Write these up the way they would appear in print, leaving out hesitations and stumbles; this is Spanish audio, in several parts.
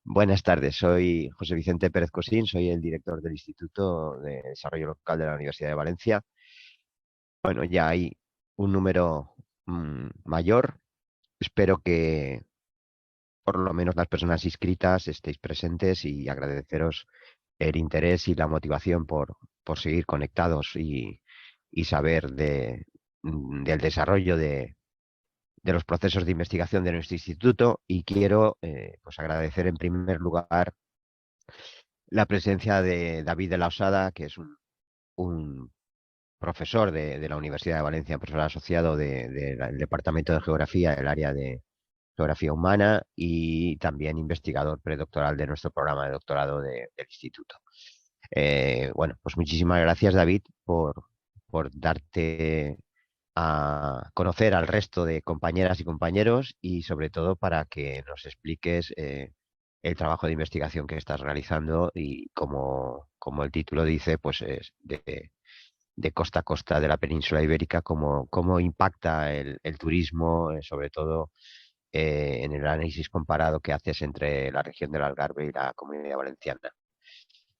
Buenas tardes, soy José Vicente Pérez Cosín, soy el director del Instituto de Desarrollo Local de la Universidad de Valencia. Bueno, ya hay un número mayor. Espero que por lo menos las personas inscritas estéis presentes y agradeceros el interés y la motivación por seguir conectados y saber del desarrollo de los procesos de investigación de nuestro instituto. Y quiero pues agradecer en primer lugar la presencia de David de la Osada, que es un profesor de la Universidad de Valencia, profesor asociado del Departamento de Geografía, del área de Geografía Humana, y también investigador predoctoral de nuestro programa de doctorado del instituto. Bueno, pues muchísimas gracias, David, por darte a conocer al resto de compañeras y compañeros, y sobre todo para que nos expliques el trabajo de investigación que estás realizando y como el título dice, pues es de costa a costa de la península ibérica, cómo impacta el turismo, sobre todo en el análisis comparado que haces entre la región del Algarve y la Comunidad Valenciana.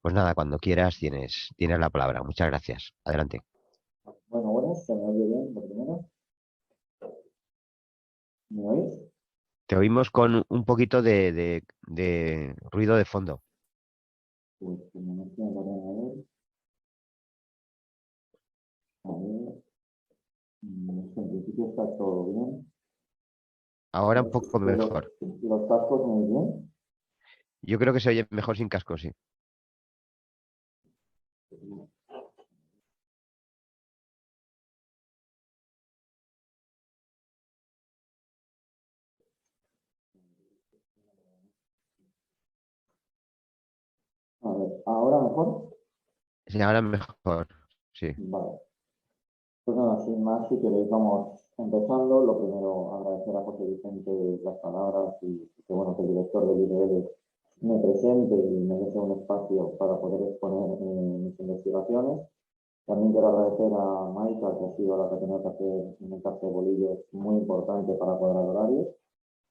Pues nada, cuando quieras tienes la palabra. Muchas gracias. Adelante. Bueno, buenas, ¿se me oye bien lo primero? ¿Me oís? Te oímos con un poquito de ruido de fondo. Pues como no estoy a ver, en principio está todo bien. Ahora un poco mejor. Los cascos muy bien. Yo creo que se oye mejor sin casco, sí. A ver, ¿ahora mejor? Sí, ahora mejor, sí. Vale. Pues nada, sin más, si queréis vamos empezando. Lo primero, agradecer a José Vicente las palabras y que bueno, que el director del IDL me presente y me deje un espacio para poder exponer mis investigaciones. También quiero agradecer a Maika, que ha sido la que ha tenido que hacer un encarce de bolillos muy importante para cuadrar horarios.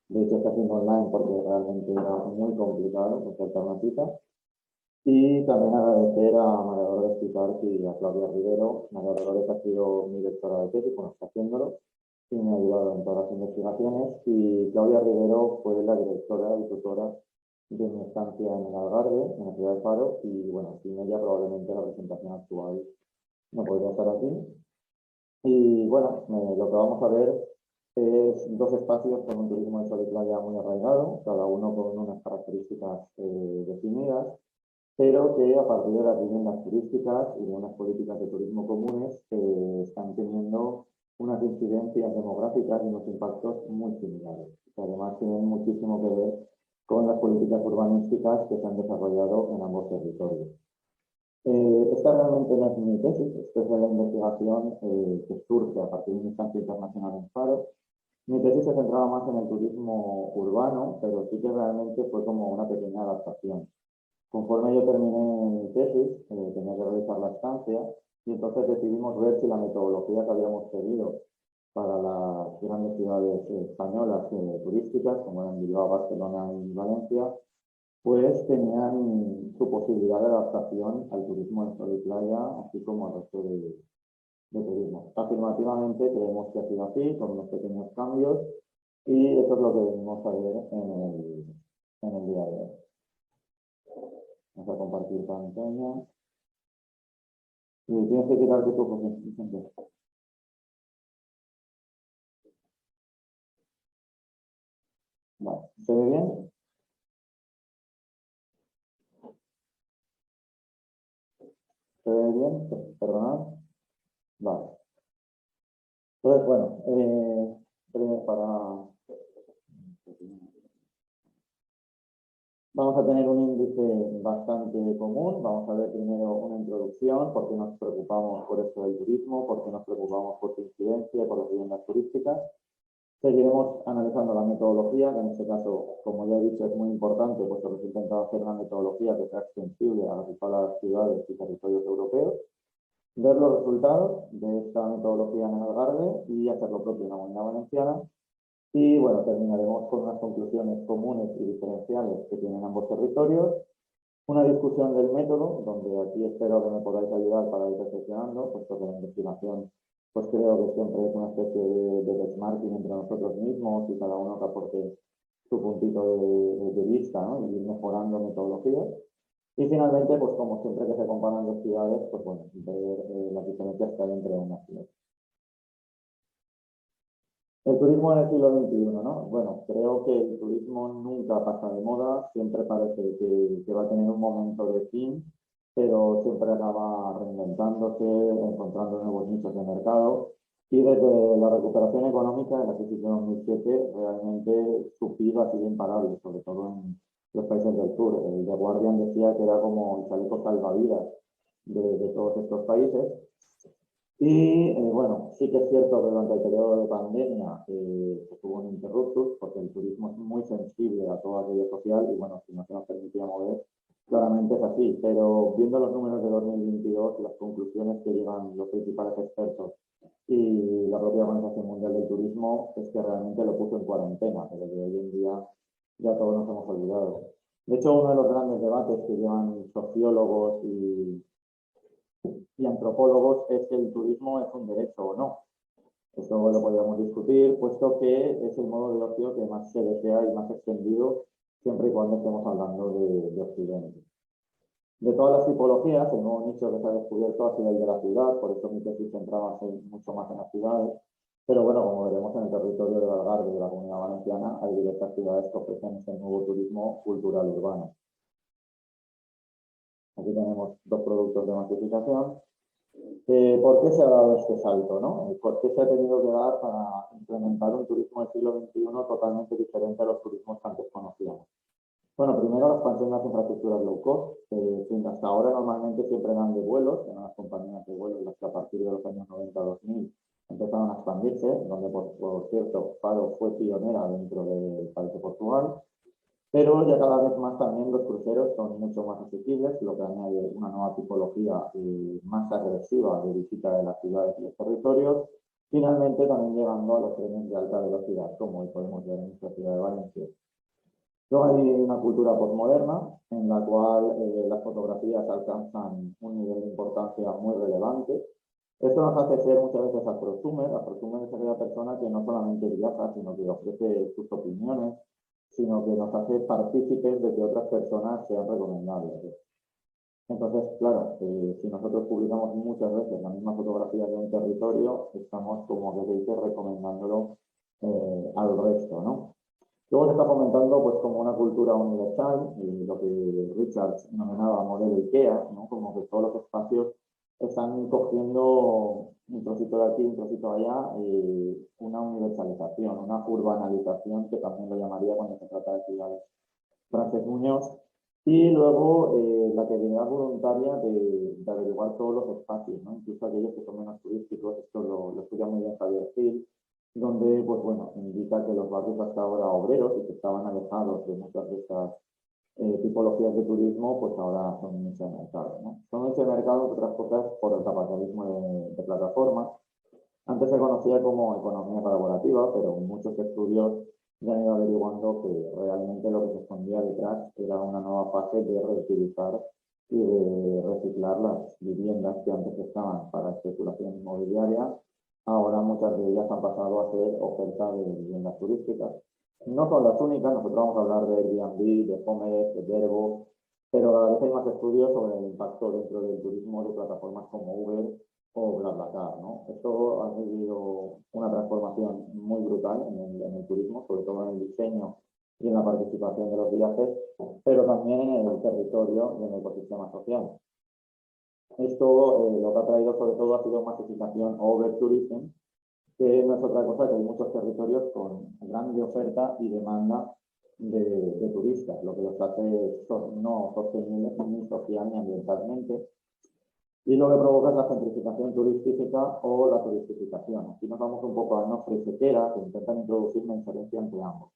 De hecho, está haciendo online porque realmente era muy complicado concertar una cita. Y también agradecer a María Dolores Pitarqui y a Claudia Rivero. María Dolores ha sido mi directora de tesis, bueno, está haciéndolo, y me ha ayudado en todas las investigaciones. Y Claudia Rivero fue la directora y tutora de mi estancia en el Algarve, en la ciudad de Faro, y bueno, sin ella probablemente la presentación actual no podría estar aquí. Y bueno, lo que vamos a ver es dos espacios con un turismo de sol y playa muy arraigado, cada uno con unas características definidas, pero que a partir de las viviendas turísticas y de unas políticas de turismo comunes están teniendo unas incidencias demográficas y unos impactos muy similares, que además tienen muchísimo que ver con las políticas urbanísticas que se han desarrollado en ambos territorios. Esta realmente no es mi tesis, esta es la investigación que surge a partir de una instancia internacional en Faro. Mi tesis se centraba más en el turismo urbano, pero sí que realmente fue como una pequeña adaptación. Conforme yo terminé mi tesis, tenía que realizar la estancia y entonces decidimos ver si la metodología que habíamos seguido para las grandes ciudades españolas turísticas, como eran Bilbao, Barcelona y Valencia, pues tenían su posibilidad de adaptación al turismo de sol y playa, así como al resto de turismo. Afirmativamente creemos que ha sido así, con unos pequeños cambios, y eso es lo que venimos a ver en el día de hoy. Vamos a compartir pantalla. Y tienes que quitarte tu presentación. Vale, ¿se ve bien? ¿Se ve bien? Perdonad. Vale. Entonces, bueno, vamos a tener un índice bastante común. Vamos a ver primero una introducción, por qué nos preocupamos por esto del turismo, por qué nos preocupamos por su incidencia, por las viviendas turísticas. Seguiremos analizando la metodología, que en este caso, como ya he dicho, es muy importante, puesto que se ha intentado hacer una metodología que sea extensible a las ciudades y territorios europeos. Ver los resultados de esta metodología en el Algarve y hacer lo propio en la Comunidad Valenciana. Y bueno, terminaremos con unas conclusiones comunes y diferenciales que tienen ambos territorios, una discusión del método, donde aquí espero que me podáis ayudar para ir reflexionando, puesto que la investigación, pues creo que siempre es una especie de benchmarking entre nosotros mismos y cada uno que aporte su puntito de vista, ¿no? Y ir mejorando metodologías. Y finalmente, pues como siempre que se comparan dos ciudades, pues bueno, ver las diferencias que hay entre unas y otras. El turismo en el siglo XXI, ¿no? Bueno, creo que el turismo nunca pasa de moda, siempre parece que va a tener un momento de fin, pero siempre acaba reinventándose, encontrando nuevos nichos de mercado. Y desde la recuperación económica de la crisis de 2007, realmente su PIB ha sido imparable, sobre todo en los países del sur. El The Guardian decía que era como el chaleco salvavidas de todos estos países. Y bueno, sí que es cierto que durante el periodo de pandemia pues hubo un interruptus, porque el turismo es muy sensible a todo aquello social y bueno, si no se nos permitía mover, claramente es así. Pero viendo los números de 2022 y las conclusiones que llevan los principales expertos y la propia Organización Mundial del Turismo, es que realmente lo puso en cuarentena, pero que hoy en día ya todos nos hemos olvidado. De hecho, uno de los grandes debates que llevan sociólogos y antropólogos es que el turismo es un derecho o no. Eso lo podríamos discutir, puesto que es el modo de ocio que más se desea y más extendido, siempre y cuando estemos hablando de Occidente. De todas las tipologías, el nuevo nicho que se ha descubierto ha sido el de la ciudad, por eso mi tesis centraba mucho más en las ciudades. Pero bueno, como veremos en el territorio del Algarve de la Comunidad Valenciana, hay diversas ciudades que ofrecen este nuevo turismo cultural urbano. Aquí tenemos dos productos de masificación. ¿Por qué se ha dado este salto, no? ¿Por qué se ha tenido que dar para implementar un turismo del siglo XXI totalmente diferente a los turismos que antes conocíamos? Bueno, primero la expansión de las infraestructuras low cost, que hasta ahora normalmente siempre eran de vuelos, eran las compañías de vuelos las que a partir de los años 90-2000 empezaron a expandirse, donde por cierto Faro fue pionera dentro del país de Portugal. Pero ya cada vez más también los cruceros son mucho más asequibles, lo que añade una nueva tipología más agresiva de visita de las ciudades y los territorios. Finalmente también llegando a los trenes de alta velocidad, como hoy podemos ver en nuestra ciudad de Valencia. Luego hay una cultura postmoderna en la cual las fotografías alcanzan un nivel de importancia muy relevante. Esto nos hace ser muchas veces astrosumer. Astrosumer es aquella persona que no solamente viaja, sino que ofrece sus opiniones, sino que nos hace partícipes de que otras personas sean recomendables. Entonces, claro, si nosotros publicamos muchas veces la misma fotografía de un territorio, estamos como que se dice recomendándolo al resto, ¿no? Luego se está fomentando pues como una cultura universal, lo que Richards denominaba modelo IKEA, ¿no? Como que todos los espacios están cogiendo un trocito de aquí, un trocito de allá, una universalización, una urbanalización, que también lo llamaría cuando se trata de ciudades. Frances Muñoz. Y luego la actividad voluntaria de averiguar todos los espacios, ¿no? Incluso aquellos que son menos turísticos. Esto lo estudia muy bien Javier Gil, donde pues bueno, indica que los barrios hasta ahora obreros y que estaban alejados de muchas de estas tipologías de turismo, pues ahora son un nicho de mercado, ¿no? Son un nicho de mercado, entre otras cosas, por el capitalismo de plataformas. Antes se conocía como economía colaborativa, pero muchos estudios ya han ido averiguando que realmente lo que se escondía detrás era una nueva fase de reutilizar y de reciclar las viviendas que antes estaban para especulación inmobiliaria. Ahora muchas de ellas han pasado a ser oferta de viviendas turísticas. No son las únicas, nosotros vamos a hablar de Airbnb, de Homes, de Verbo, pero cada vez hay más estudios sobre el impacto dentro del turismo de plataformas como Uber o BlaBlaCar, ¿no? Esto ha vivido una transformación muy brutal en el turismo, sobre todo en el diseño y en la participación de los viajes, pero también en el territorio y en el ecosistema social. Esto lo que ha traído sobre todo ha sido masificación o overtourism, que no es otra cosa que hay muchos territorios con grande oferta y demanda de turistas, lo que los hace no sostenibles ni social ni ambientalmente. Y lo que provoca es la gentrificación turística o la turistificación. Aquí nos vamos un poco a Nofre y Sequera, que intentan introducir una diferencia entre ambos.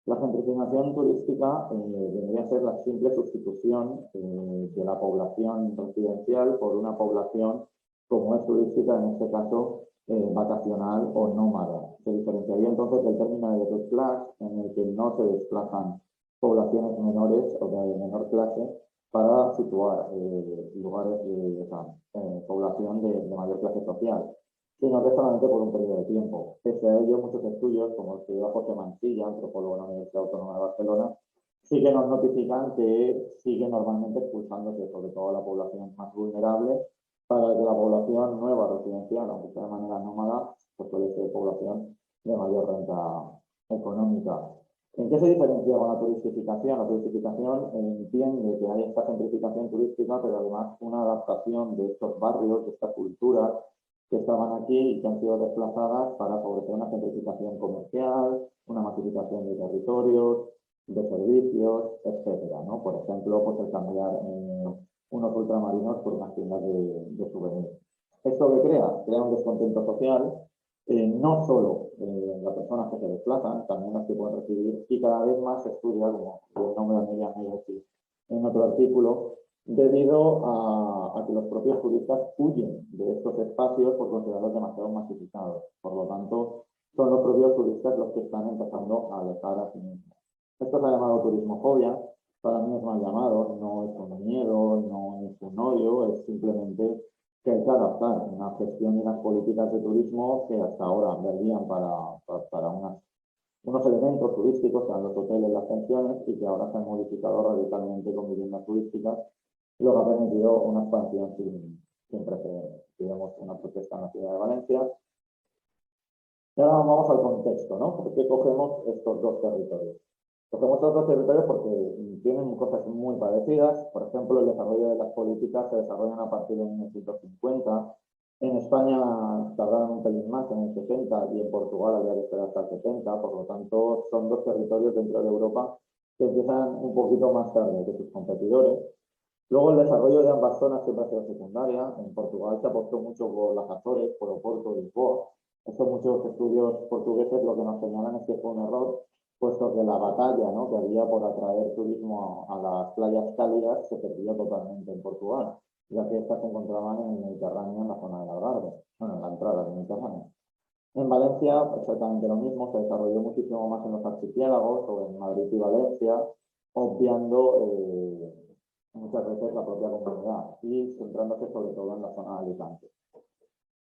La gentrificación turística debería ser la simple sustitución de la población residencial por una población, como es turística, en este caso, vacacional o nómada. Se diferenciaría entonces del término de desplace, en el que no se desplazan poblaciones menores o de menor clase para situar lugares de población de mayor clase social, sino que solamente por un periodo de tiempo. Pese a ello, muchos estudios, como el que dio José Mansilla, antropólogo de la Universidad Autónoma de Barcelona, sí que nos notifican que sigue normalmente expulsándose sobre todo a la población más vulnerable, para que la población nueva residencial, aunque sea de manera nómada, pues suele ser población de mayor renta económica. ¿En qué se diferencia con la turistificación? La turistificación entiende que hay esta gentrificación turística, pero además una adaptación de estos barrios, de esta cultura que estaban aquí y que han sido desplazadas para favorecer una gentrificación comercial, una masificación de territorios, de servicios, etcétera, ¿no? Por ejemplo, pues el cambiar unos ultramarinos por unas tiendas de souvenirs. ¿Esto qué crea? Crea un descontento social, no solo las personas que se desplazan, también las que pueden recibir, y cada vez más se estudia, como el nombre de Miriam Meirelles en otro artículo, debido a que los propios turistas huyen de estos espacios por considerarlos demasiado masificados. Por lo tanto, son los propios turistas los que están empezando a alejar a sí mismos. Esto se ha llamado turismofobia, para mí es mal llamado, no es un miedo, no es un odio, es simplemente que hay que adaptar una gestión y unas políticas de turismo que hasta ahora valían para unos elementos turísticos, que eran los hoteles, las pensiones, y que ahora se han modificado radicalmente con viviendas turísticas, lo que ha permitido una expansión sin precedentes. Tuvimos una protesta en la ciudad de Valencia. Y ahora vamos al contexto, ¿no? ¿Por qué cogemos estos dos territorios? Cogemos estos dos territorios porque tienen cosas muy parecidas. Por ejemplo, el desarrollo de las políticas se desarrollan a partir de 1950. En España tardaron un pelín más, en el 60, y en Portugal había que esperar hasta el 70. Por lo tanto, son dos territorios dentro de Europa que empiezan un poquito más tarde que sus competidores. Luego, el desarrollo de ambas zonas siempre ha sido secundaria. En Portugal se apostó mucho por las Azores, por Oporto y Lisboa. Esto muchos estudios portugueses lo que nos señalan es que fue un error, puesto que la batalla, ¿no?, que había por atraer turismo a las playas cálidas se perdió totalmente en Portugal, ya que estas se encontraban en el Mediterráneo, en la zona del Algarve, bueno, en la entrada del Mediterráneo. En Valencia, exactamente lo mismo, se desarrolló muchísimo más en los archipiélagos o en Madrid y Valencia, obviando muchas veces la propia comunidad y centrándose sobre todo en la zona de Alicante.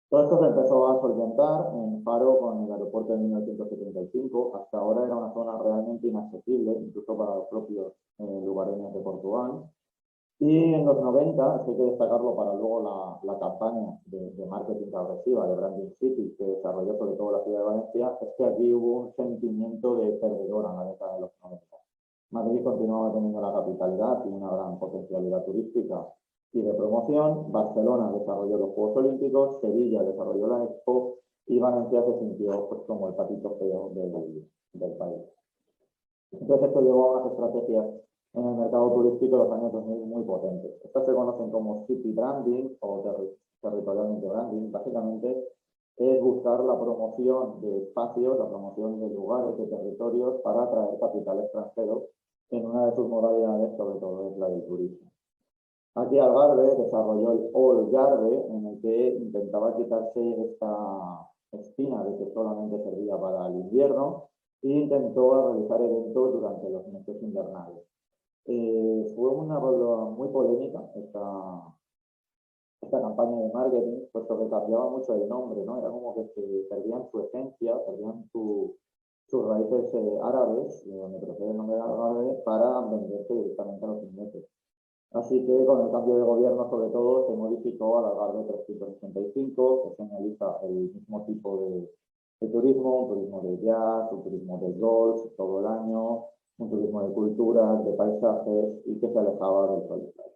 Todo esto se empezó a solventar en Faro con el aeropuerto de 1975. Hasta ahora era una zona realmente inaccesible, incluso para los propios lugareños de Portugal. Y en los 90, hay que destacarlo para luego la campaña de marketing agresiva de Branding City, que desarrolló sobre todo la ciudad de Valencia, es que aquí hubo un sentimiento de perdedora en la década de los 90. Madrid continuaba teniendo la capitalidad y una gran potencialidad turística y de promoción. Barcelona desarrolló los Juegos Olímpicos, Sevilla desarrolló la Expo y Valencia se sintió pues, como el patito feo del país. Entonces esto llevó a unas estrategias en el mercado turístico de los años 2000 muy potentes. Estas se conocen como city branding o territorialmente branding. Básicamente es buscar la promoción de espacios, la promoción de lugares, de territorios para atraer capital extranjero en una de sus modalidades, sobre todo es la del turismo. Aquí Algarve desarrolló el Olgarve, en el que intentaba quitarse esta espina de que solamente servía para el invierno e intentó realizar eventos durante los meses invernales. Fue una muy polémica esta campaña de marketing, puesto que cambiaba mucho el nombre, ¿no? Era como que se perdían su esencia, perdían sus raíces árabes, de donde procede el nombre de Algarve, para venderse directamente a los ingleses. Así que con el cambio de gobierno, sobre todo, se modificó al Algarve 365, que señaliza el mismo tipo de turismo, un turismo de jazz, un turismo de golf todo el año, un turismo de culturas, de paisajes y que se alejaba del solitario.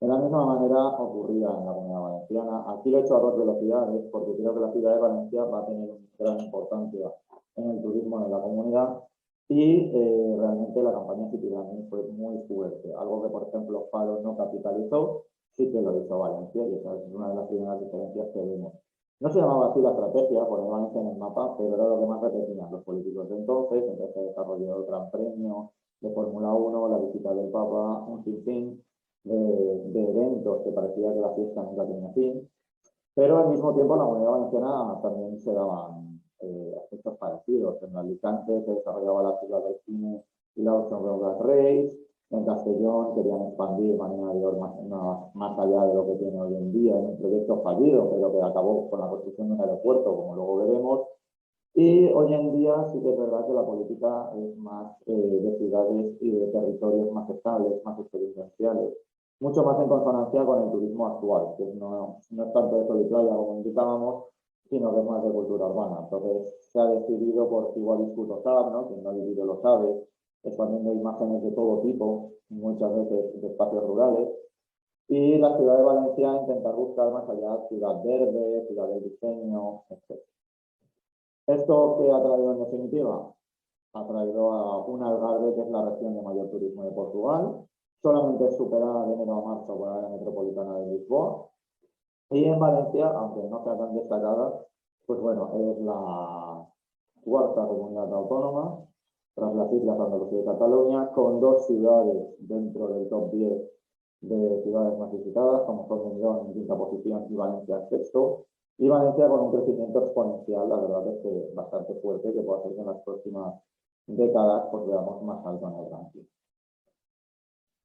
De la misma manera ocurría en la Comunidad Valenciana. Aquí lo he hecho a 2 velocidades porque creo que la ciudad de Valencia va a tener una gran importancia en el turismo en la comunidad y realmente la campaña City Branding fue muy fuerte. Algo que, por ejemplo, Faro no capitalizó, sí que lo hizo Valencia y esa es una de las primeras diferencias que vimos. No se llamaba así la estrategia, poner Valencia en el mapa, pero era lo que más repetían los políticos de entonces. Entonces se desarrolló el Gran Premio de Fórmula 1, la visita del Papa, un sinfín de eventos que parecía que la fiesta nunca tenía fin. Pero al mismo tiempo en la Comunidad Valenciana también se daban aspectos parecidos. En Alicante se desarrollaba la ciudad del cine y la Ocean Road Race. En Castellón querían expandir Marina de Oro más allá de lo que tiene hoy en día, en un proyecto fallido, pero que acabó con la construcción de un aeropuerto, como luego veremos. Y hoy en día sí que es verdad que la política es más de ciudades y de territorios más estables, más experienciales, mucho más en consonancia con el turismo actual, que no es tanto de sol y playa como indicábamos, sino que es más de cultura urbana. Entonces se ha decidido por Igualiscu lo sabe, ¿no? Quien no ha vivido lo sabe, exponiendo imágenes de todo tipo, muchas veces de espacios rurales, y la ciudad de Valencia intentar buscar más allá ciudad verde, ciudad de diseño, etc. ¿Esto qué ha traído en definitiva? Ha traído a un Algarve, que es la región de mayor turismo de Portugal, solamente superada de enero a marzo por la área metropolitana de Lisboa. Y en Valencia, aunque no sea tan destacada, pues bueno, es la cuarta comunidad autónoma, tras las Islas Andalucía y Cataluña, con dos ciudades dentro del top 10 de ciudades más visitadas, como son Benidorm en quinta posición y Valencia en sexto. Y Valencia con un crecimiento exponencial, la verdad es que bastante fuerte, que puede hacer que en las próximas décadas pues veamos más alto en el ranking.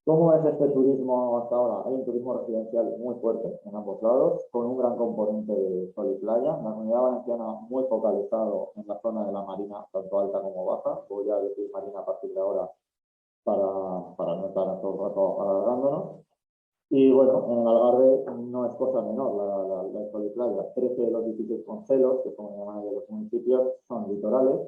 ¿Cómo es este turismo hasta ahora? Hay un turismo residencial muy fuerte en ambos lados, con un gran componente de sol y playa. La Comunidad Valenciana muy focalizado en la zona de la marina, tanto alta como baja. Voy a decir marina a partir de ahora para no estar todo el rato alargándonos. Y bueno, en el Algarve no es cosa menor la sol y playa. 13 de los 16 concelos, que como llaman de los municipios, son litorales.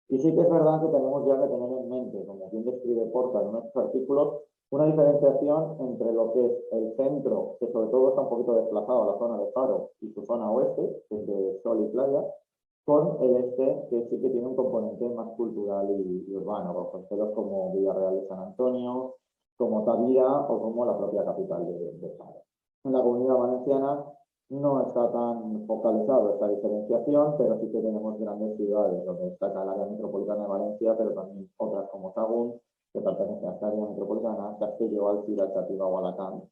Y sí que es verdad que tenemos ya que tener en mente, como bien describe Porta en nuestros artículos, una diferenciación entre lo que es el centro, que sobre todo está un poquito desplazado a la zona de Faro, y su zona oeste, que es de sol y playa, con el este, que sí que tiene un componente más cultural y urbano, con concelos como Villarreal de San Antonio, como Tavira o como la propia capital de Faro. En la Comunidad Valenciana no está tan focalizado esta diferenciación, pero sí que tenemos grandes ciudades donde destaca el área metropolitana de Valencia, pero también otras como Sahagún, que pertenece a esta área metropolitana, Castelló, Alcira, Xàtiva o Alacant.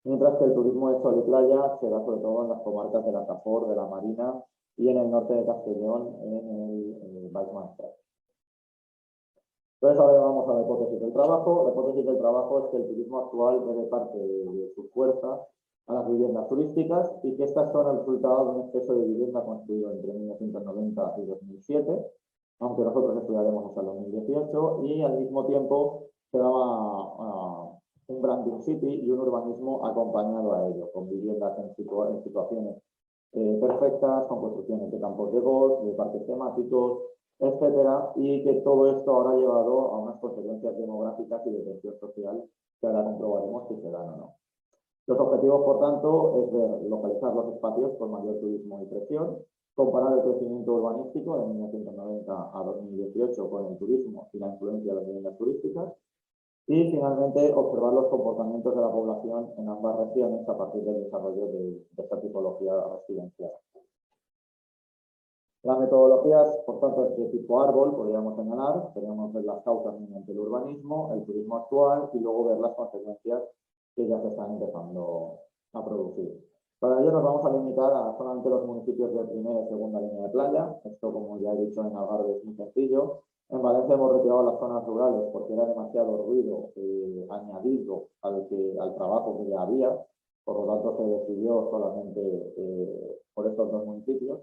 Mientras que el turismo de sol y playa se da sobre todo en las comarcas de la Safor, de la Marina y en el norte de Castellón, en el Baix Maestrat. Entonces ahora vamos a la hipótesis del trabajo. La hipótesis del trabajo es que el turismo actual debe parte de su fuerza a las viviendas turísticas y que estas son el resultado de un exceso de vivienda construido entre 1990 y 2007, aunque nosotros estudiaremos hasta el 2018, y al mismo tiempo se daba un branding city y un urbanismo acompañado a ello, con viviendas en situaciones perfectas, con construcciones de campos de golf, de parques temáticos, etcétera, y que todo esto ahora ha llevado a unas consecuencias demográficas y de tensión social que ahora comprobaremos si se dan o no. Los objetivos, por tanto, es ver, localizar los espacios con mayor turismo y presión, comparar el crecimiento urbanístico de 1990 a 2018 con el turismo y la influencia de las viviendas turísticas, y finalmente observar los comportamientos de la población en ambas regiones a partir del desarrollo de esta tipología residencial. La metodología, por tanto, es de tipo árbol, podríamos señalar. Podríamos ver las causas mediante el urbanismo, el turismo actual y luego ver las consecuencias que ya se están empezando a producir. Para ello nos vamos a limitar a solamente los municipios de primera y segunda línea de playa. Esto, como ya he dicho, en Algarve es muy sencillo. En Valencia hemos retirado las zonas rurales porque era demasiado ruido añadido al trabajo que ya había. Por lo tanto, se decidió solamente por estos dos municipios.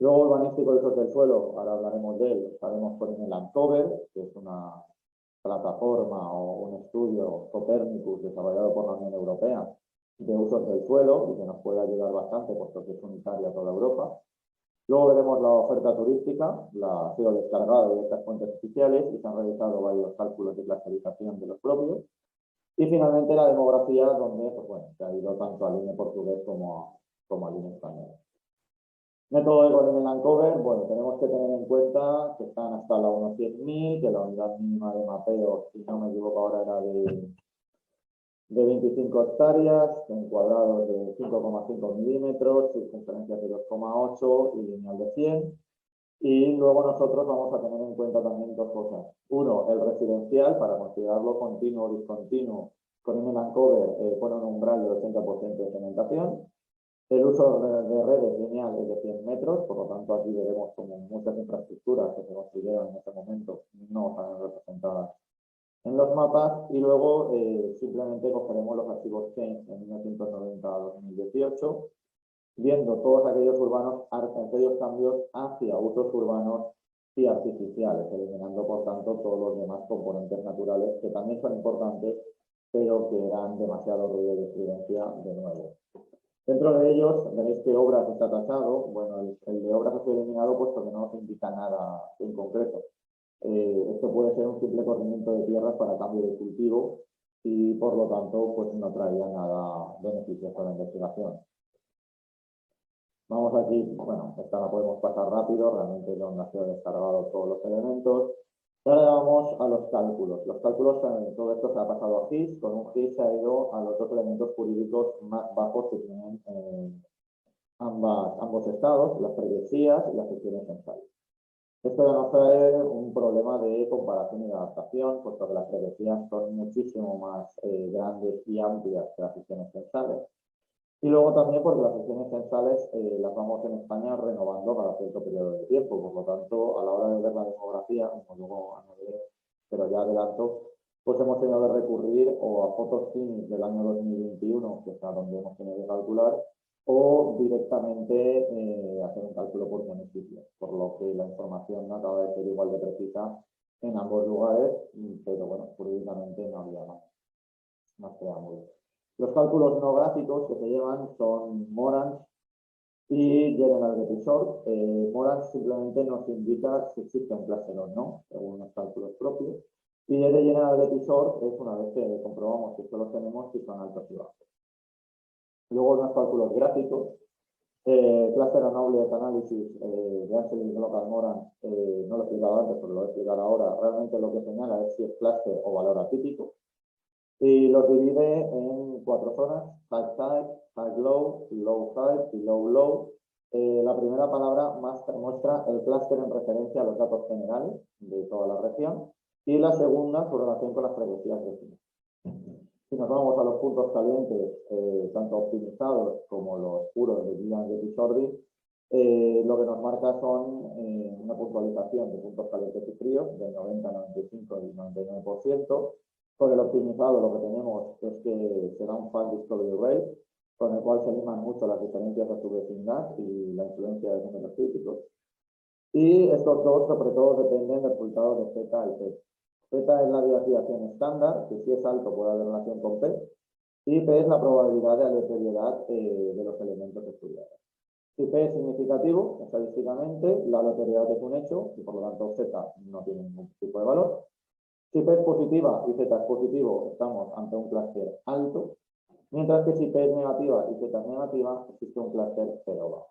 Luego, urbanístico de usos del suelo, ahora hablaremos de él, estaremos con el Uncover, que es una plataforma o un estudio Copernicus desarrollado por la Unión Europea de usos del suelo y que nos puede ayudar bastante puesto que es unitaria a toda Europa. Luego veremos la oferta turística, ha sido descargada de estas fuentes oficiales y se han realizado varios cálculos de clasificación de los propios. Y finalmente la demografía, donde pues bueno, se ha ido tanto al INE portugués como al INE español. Método de Coronel Uncover, bueno, tenemos que tener en cuenta que están hasta la 1.100.000, que la unidad mínima de mapeo, si no me equivoco ahora, era de 25 hectáreas, en cuadrados de 5,5 milímetros, circunferencias de 2,8 y lineal de 100. Y luego nosotros vamos a tener en cuenta también dos cosas. Uno, el residencial, para considerarlo continuo o discontinuo, con el Uncover pone un umbral del 80% de cementación. El uso de redes lineal es de 100 metros, por lo tanto aquí veremos como muchas infraestructuras que se construyeron en ese momento no están representadas en los mapas y luego simplemente cogeremos los archivos Change de 1990 a 2018, viendo todos aquellos aquellos cambios hacia usos urbanos y artificiales, eliminando por tanto todos los demás componentes naturales que también son importantes, pero que eran demasiado ruido y estridencia de nuevo. Dentro de ellos, veréis que obras está tachado. Bueno, el de obras ha sido eliminado puesto que no nos indica nada en concreto. Esto puede ser un simple corrimiento de tierras para cambio de cultivo y por lo tanto pues no traía nada beneficios para la investigación. Vamos aquí, bueno, esta la podemos pasar rápido, realmente es donde han sido descargados todos los elementos. Y ahora vamos a los cálculos. Los cálculos, todo esto se ha pasado a GIS, con un GIS se ha ido a los dos elementos jurídicos más bajos que tienen ambos estados, las preguesías y las secciones censales. Esto ya nos trae un problema de comparación y de adaptación, puesto que las preguesías son muchísimo más grandes y amplias que las secciones censales. Y luego también porque las secciones censales las vamos en España renovando cada cierto periodo de tiempo, por lo tanto, a la hora de ver la demografía, como luego añadiré, pero ya adelanto, pues hemos tenido que recurrir o a fotos CIMIS del año 2021, que es a donde hemos tenido que calcular, o directamente hacer un cálculo por municipio, por lo que la información no acaba de ser igual de precisa en ambos lugares, pero bueno, jurídicamente no había más preámbulos. Los cálculos no gráficos que se llevan son Morans y General Episode. Morans simplemente nos indica si existe un clúster o no, según los cálculos propios. Y el de General Episode es una vez que comprobamos que esto lo tenemos, si son altos y bajos. Luego unos cálculos gráficos. Cluster Anomaly Analysis de Ansel Local Morans, no lo he explicado antes, pero lo voy a explicar ahora. Realmente lo que señala es si es cluster o valor atípico. Y los divide en 4 zonas: high high, high low, low high y low low. La primera palabra muestra el clúster en referencia a los datos generales de toda la región y la segunda su relación con las preguesías vecinas. Si nos vamos a los puntos calientes, tanto optimizados como los puros de Gillian y Pisordi, lo que nos marca son una puntualización de puntos calientes y fríos del 90, 95 y 99%. Con el optimizado lo que tenemos es que será un Fault Discovery Rate, con el cual se liman mucho las diferencias de su vecindad y la influencia de números críticos. Y estos dos, sobre todo, dependen del resultado de Z y P. Z es la desviación estándar, que si es alto puede haber relación con P, y P es la probabilidad de aleatoriedad de los elementos estudiados. Si P es significativo, estadísticamente, la aleatoriedad es un hecho, y por lo tanto Z no tiene ningún tipo de valor. Si P es positiva y Z es positivo, estamos ante un clúster alto, mientras que si P es negativa y Z es negativa, existe un clúster cero bajo.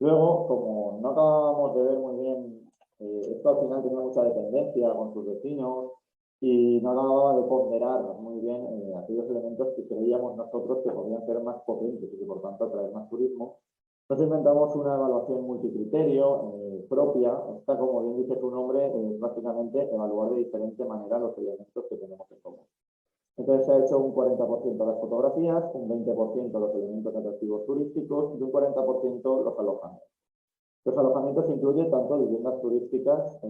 Luego, como no acabamos de ver muy bien, esto al final tenía mucha dependencia con sus vecinos y no acababa de ponderar muy bien aquellos elementos que creíamos nosotros que podían ser más potentes y que por tanto atraer más turismo. Nos inventamos una evaluación multicriterio propia. Esta, como bien dice su nombre, es básicamente evaluar de diferente manera los elementos que tenemos en común. Entonces se ha hecho un 40% de las fotografías, un 20% los elementos atractivos turísticos y un 40% los alojamientos. Los alojamientos incluyen tanto viviendas turísticas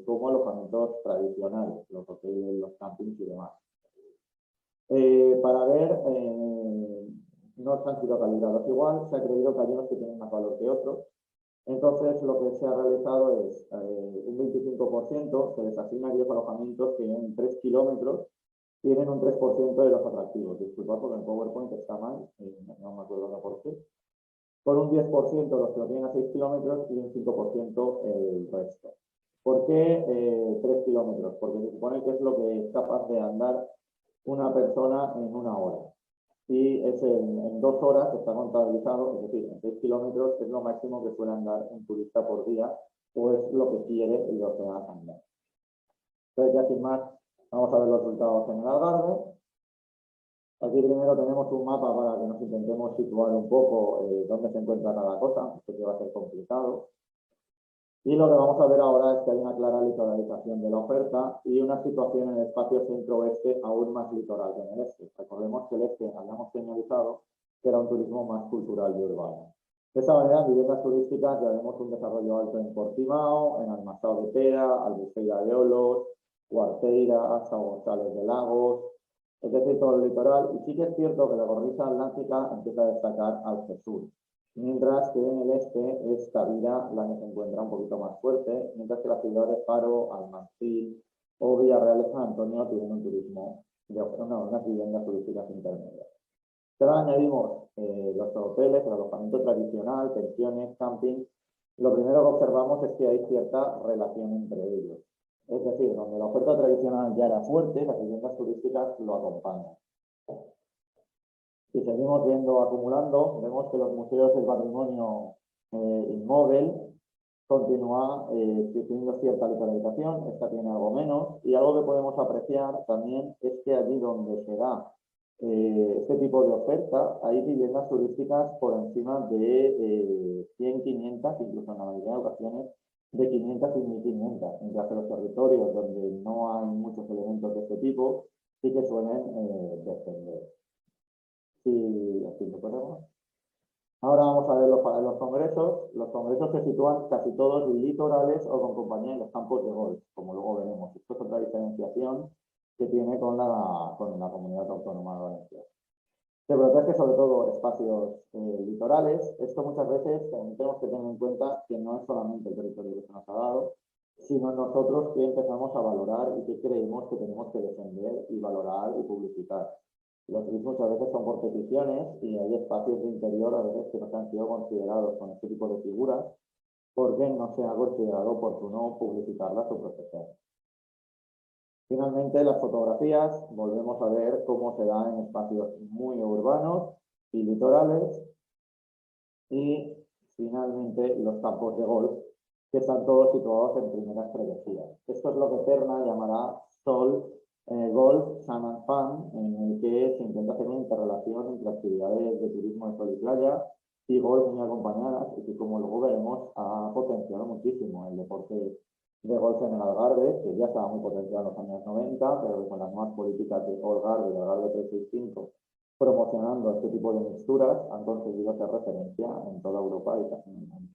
como alojamientos tradicionales, los hoteles, los campings y demás. Para ver, no se han sido calibrados igual, se ha creído que hay unos que tienen más valor que otros. Entonces, lo que se ha realizado es un 25%, se les asigna a 10 alojamientos que en 3 kilómetros tienen un 3% de los atractivos. Disculpad porque en PowerPoint está mal, no me acuerdo por qué. Con un 10% los que lo tienen a 6 kilómetros y un 5% el resto. ¿Por qué 3 kilómetros? Porque se supone que es lo que es capaz de andar una persona en una hora. Y es en 2 horas está contabilizado, es decir, en 6 kilómetros es lo máximo que suele andar un turista por día, o es lo que quiere y lo que va a andar. Entonces, ya sin más, vamos a ver los resultados en el Algarve. Aquí primero tenemos un mapa para que nos intentemos situar un poco dónde se encuentra cada cosa, esto que va a ser complicado. Y lo que vamos a ver ahora es que hay una clara litoralización de la oferta y una situación en el espacio centro-oeste aún más litoral que en el este. Recordemos que el este habíamos señalizado que era un turismo más cultural y urbano. De esta manera, en viviendas turísticas ya vemos un desarrollo alto en Portimao, en Almazao de Pera, Albufeira de Olos, Cuarteira, São González de Lagos, es decir, todo el litoral. Y sí que es cierto que la cornisa atlántica empieza a destacar al sur, mientras que en el este es Tavira la que se encuentra un poquito más fuerte, mientras que las ciudades de Faro, Almanzil o Villarreal de San Antonio tienen un turismo, unas viviendas turísticas intermedias. Ahora añadimos los hoteles, el alojamiento tradicional, pensiones, camping. Lo primero que observamos es que hay cierta relación entre ellos. Es decir, donde la oferta tradicional ya era fuerte, las viviendas turísticas lo acompañan. Si seguimos viendo, acumulando, vemos que los museos del patrimonio inmóvil continúa teniendo cierta liberalización, esta tiene algo menos, y algo que podemos apreciar también es que allí donde se da este tipo de oferta, hay viviendas turísticas por encima de 100, 500, incluso en la mayoría de ocasiones de 500 y 1500, mientras que los territorios donde no hay muchos elementos de este tipo sí que suelen descender. Sí, así lo ponemos. Ahora vamos a ver los congresos. Los congresos se sitúan casi todos litorales o con compañía en los campos de golf, como luego veremos. Esto es otra diferenciación que tiene con la comunidad autónoma de Valencia. Se protege sobre todo espacios litorales. Esto muchas veces también tenemos que tener en cuenta que no es solamente el territorio que se nos ha dado, sino nosotros que empezamos a valorar y que creemos que tenemos que defender y valorar y publicitar. Los mismos a veces son por peticiones y hay espacios de interior a veces que no han sido considerados con este tipo de figuras porque no se ha considerado oportuno publicitarlas o protegerlas. Finalmente, las fotografías, volvemos a ver cómo se dan en espacios muy urbanos y litorales. Y finalmente, los campos de golf, que están todos situados en primeras travesías. Esto es lo que Terna llamará Sol, Golf, Sun and Fun, en el que se intenta hacer una interrelación entre actividades de turismo de sol y playa y golf muy acompañadas, y que, como luego veremos, ha potenciado muchísimo el deporte de golf en el Algarve, que ya estaba muy potenciado en los años 90, pero con las nuevas políticas de Algarve y Algarve 365, promocionando este tipo de mixturas, han conseguido hacer referencia en toda Europa y casi en el mundo.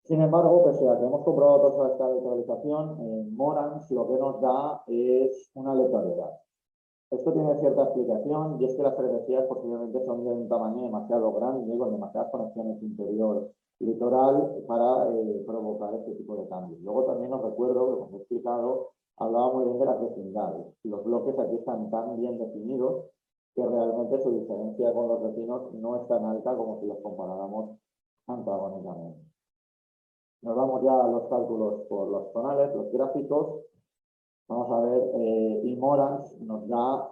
Sin embargo, pese a que hemos comprobado toda esta localización, en Morans lo que nos da es una aleatoriedad. Esto tiene cierta explicación, y es que las frecuencias posiblemente son de un tamaño demasiado grande, con demasiadas conexiones interior-litoral para provocar este tipo de cambios. Luego también os recuerdo que, como he explicado, hablaba muy bien de las vecindades. Los bloques aquí están tan bien definidos que realmente su diferencia con los vecinos no es tan alta como si los comparáramos antagónicamente. Nos vamos ya a los cálculos por los zonales, los gráficos. Vamos a ver, y Morans nos da,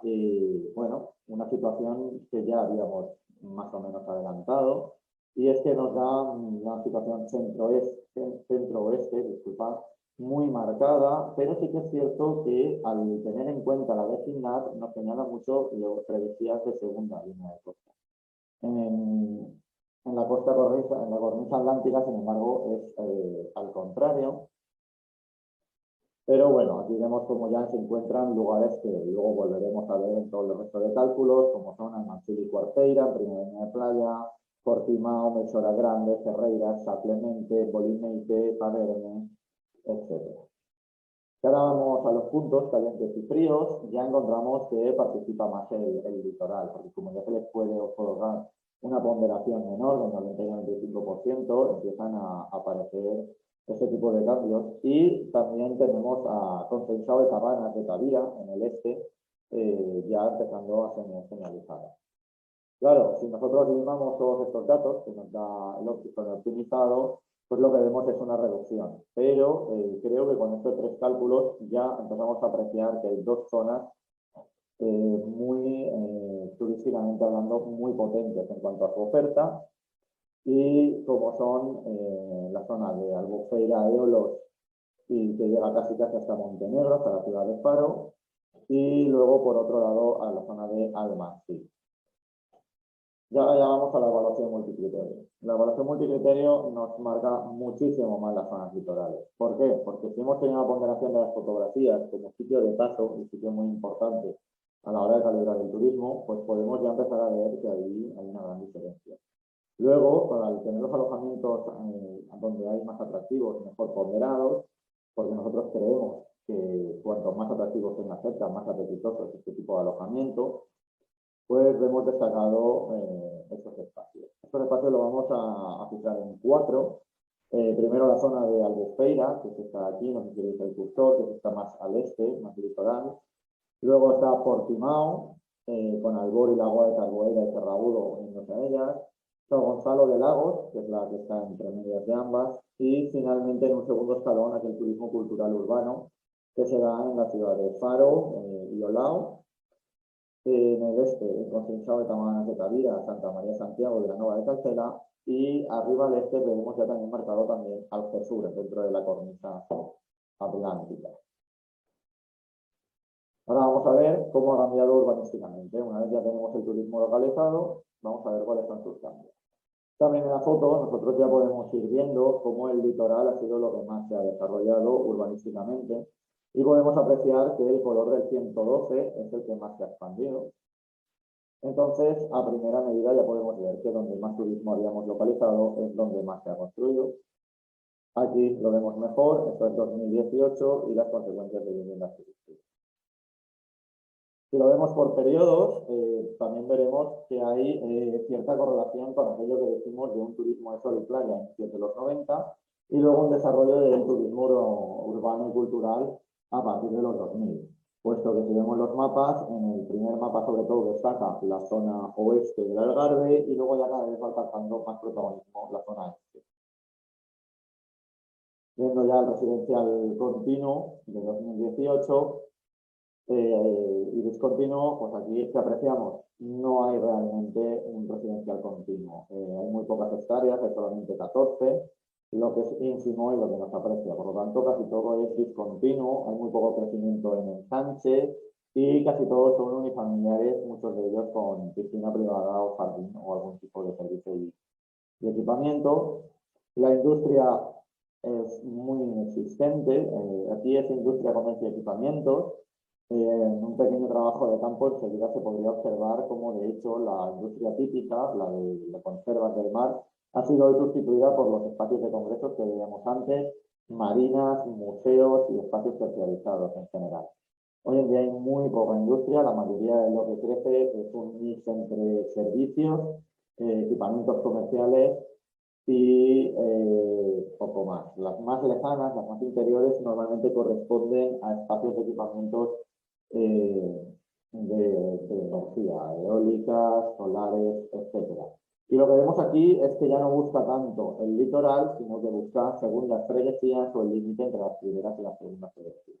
bueno, una situación que ya habíamos más o menos adelantado, y es que nos da una situación centro-oeste, disculpad, muy marcada, pero sí que es cierto que al tener en cuenta la vecindad nos señala mucho los travesías de segunda línea de costa. En la costa cornisa, en la cornisa atlántica, sin embargo, es al contrario. Pero bueno, aquí vemos cómo ya se encuentran lugares que luego volveremos a ver en todo el resto de cálculos, como son Almanzil y Cuarteira, primera línea de playa, Portimao, Melchora Grande, Ferreira, Saplemente, Bolineite, Paderne, etc. Ahora vamos a los puntos calientes y fríos. Ya encontramos que participa más el litoral, porque como ya se les puede otorgar una ponderación menor del 90 y 95%, empiezan a aparecer este tipo de cambios. Y también tenemos a Conceição de Cabanas de Tavira, en el este, ya empezando a señalizar. Claro, si nosotros limamos todos estos datos que nos da el óptico optimizado, pues lo que vemos es una reducción. Pero creo que con estos tres cálculos ya empezamos a apreciar que hay dos zonas muy turísticamente hablando muy potentes en cuanto a su oferta, y como son la zona de Albufeira, Eolos, y que llega casi hasta Montenegro, hasta la ciudad de Faro, y luego por otro lado a la zona de Almanzil. Ya vamos a la evaluación multicriterio. La evaluación multicriterio nos marca muchísimo más las zonas litorales. ¿Por qué? Porque si hemos tenido una ponderación de las fotografías como sitio de paso, un sitio muy importante a la hora de calibrar el turismo, pues podemos ya empezar a ver que ahí hay una gran diferencia. Luego, al tener los alojamientos donde hay más atractivos, mejor ponderados, porque nosotros creemos que cuanto más atractivos tenga cerca, más apetitoso es este tipo de alojamiento, pues hemos destacado estos espacios. Estos espacios los vamos a fijar en 4. Primero la zona de Albufeira, que está aquí, no sé si veis el cursor, que está más al este, más litoral. Luego está Portimao, con Albor y Lagoa de Carboera y Cerragudo uniéndose a ellas. San Gonzalo de Lagos, que es la que está entre medias de ambas. Y finalmente, en un segundo escalón, es el turismo cultural urbano, que se da en la ciudad de Faro y Olao. En el este, en Conceição de Tamames de Tavira, Santa María de Santiago y la Nova de Calcela. Y arriba al este vemos ya también marcado también Algesur, dentro de la cornisa atlántica. Ahora vamos a ver cómo ha cambiado urbanísticamente. Una vez ya tenemos el turismo localizado, vamos a ver cuáles son sus cambios. También en la foto nosotros ya podemos ir viendo cómo el litoral ha sido lo que más se ha desarrollado urbanísticamente y podemos apreciar que el color del 112 es el que más se ha expandido. Entonces, a primera medida ya podemos ver que donde más turismo habíamos localizado es donde más se ha construido. Aquí lo vemos mejor, esto es 2018 y las consecuencias de viviendas turísticas. Si lo vemos por periodos, también veremos que hay cierta correlación con aquello que decimos de un turismo de sol y playa a inicios de los 90 y luego un desarrollo del turismo urbano y cultural a partir de los 2000. Puesto que si vemos los mapas, en el primer mapa sobre todo destaca la zona oeste del Algarve y luego ya cada vez va alcanzando más protagonismo la zona este. Viendo ya el residencial continuo de 2018, y discontinuo, pues aquí que apreciamos, no hay realmente un residencial continuo. Hay muy pocas hectáreas, hay solamente 14, lo que es ínfimo y lo que nos aprecia. Por lo tanto, casi todo es discontinuo, hay muy poco crecimiento en ensanche y casi todos son unifamiliares, muchos de ellos con piscina privada o jardín o algún tipo de servicio y equipamiento. La industria es muy inexistente. Aquí es industria, comercio y equipamientos. En un pequeño trabajo de campo enseguida se podría observar cómo de hecho la industria típica, la de conservas del mar, ha sido hoy sustituida por los espacios de congresos que veíamos antes, marinas, museos y espacios terciarizados en general. Hoy en día hay muy poca industria, la mayoría de lo que crece es un mix entre servicios, equipamientos comerciales y poco más. Las más lejanas, las más interiores, normalmente corresponden a espacios de equipamientos de energía, eólicas, solares, etc. Y lo que vemos aquí es que ya no busca tanto el litoral, sino que busca segundas freguesías o el límite entre las primeras y las segundas freguesías.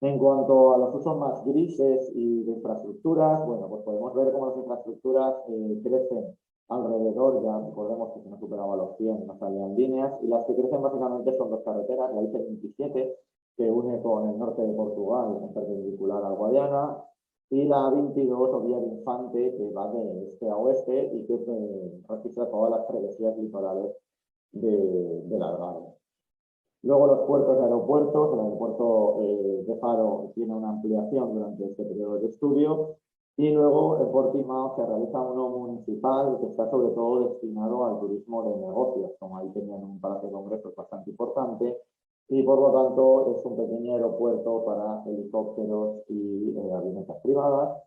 En cuanto a los usos más grises y de infraestructuras, bueno, pues podemos ver cómo las infraestructuras crecen alrededor, ya recordemos que se nos superaba los 100, no salían líneas, y las que crecen básicamente son dos carreteras, la I-27, que une con el norte de Portugal en perpendicular al Guadiana, y la A22 o Vía de Infante, que va de este a oeste y que registra todas las freguesías litorales del Algarve. Luego los puertos y aeropuertos, el aeropuerto de Faro tiene una ampliación durante este periodo de estudio y luego en Portimao se realiza uno municipal que está sobre todo destinado al turismo de negocios, como ahí tenían un palacio de congresos bastante importante y por lo tanto es un pequeño aeropuerto para helicópteros y avionetas privadas.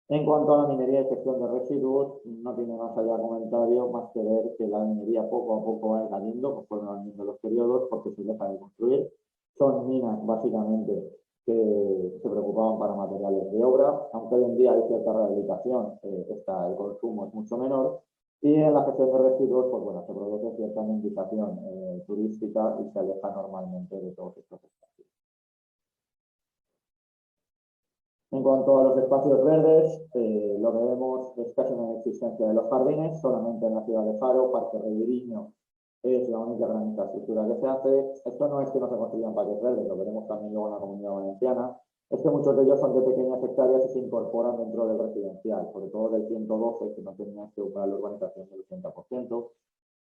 En cuanto a la minería y gestión de residuos, no tiene más allá comentario más que ver que la minería poco a poco va cayendo conforme van viendo los periodos porque se deja de construir. Son minas básicamente que se preocupaban para materiales de obra, aunque hoy en día hay cierta rehabilitación, el consumo es mucho menor. Y en la gestión de residuos, pues bueno, se produce cierta indicación turística y se aleja normalmente de todos estos espacios. En cuanto a los espacios verdes, lo que vemos es casi una inexistencia de los jardines, solamente en la ciudad de Faro, Parque Ribeiriño es la única gran infraestructura que se hace. Esto no es que no se construyan parques verdes, lo veremos también luego en la Comunidad Valenciana, es que muchos de ellos son de pequeñas hectáreas y se incorporan dentro del residencial, sobre todo del 112, que no tenía que ocupar la urbanización del 80%.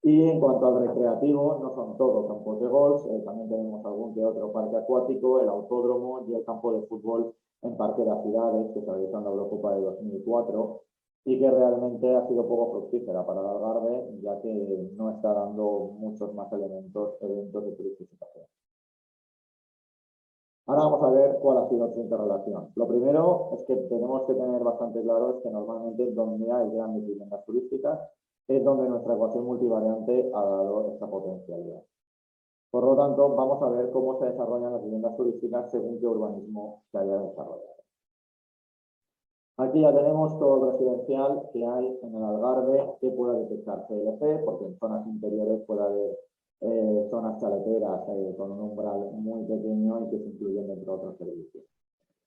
Y en cuanto al recreativo, no son todos campos de golf, también tenemos algún que otro parque acuático, el autódromo y el campo de fútbol en Parque de las Ciudades, que se realizó en la Eurocopa de 2004 y que realmente ha sido poco fructífera para el Algarve, ya que no está dando muchos más eventos de turistificación. Ahora vamos a ver cuál ha sido su interrelación. Lo primero es que tenemos que tener bastante claro es que normalmente donde hay grandes viviendas turísticas es donde nuestra ecuación multivariante ha dado esta potencialidad. Por lo tanto, vamos a ver cómo se desarrollan las viviendas turísticas según qué urbanismo se haya desarrollado. Aquí ya tenemos todo el residencial que hay en el Algarve que pueda detectar CLC, porque en zonas interiores puede haber zonas chaleteras con un umbral muy pequeño y que se incluyen dentro de otros servicios.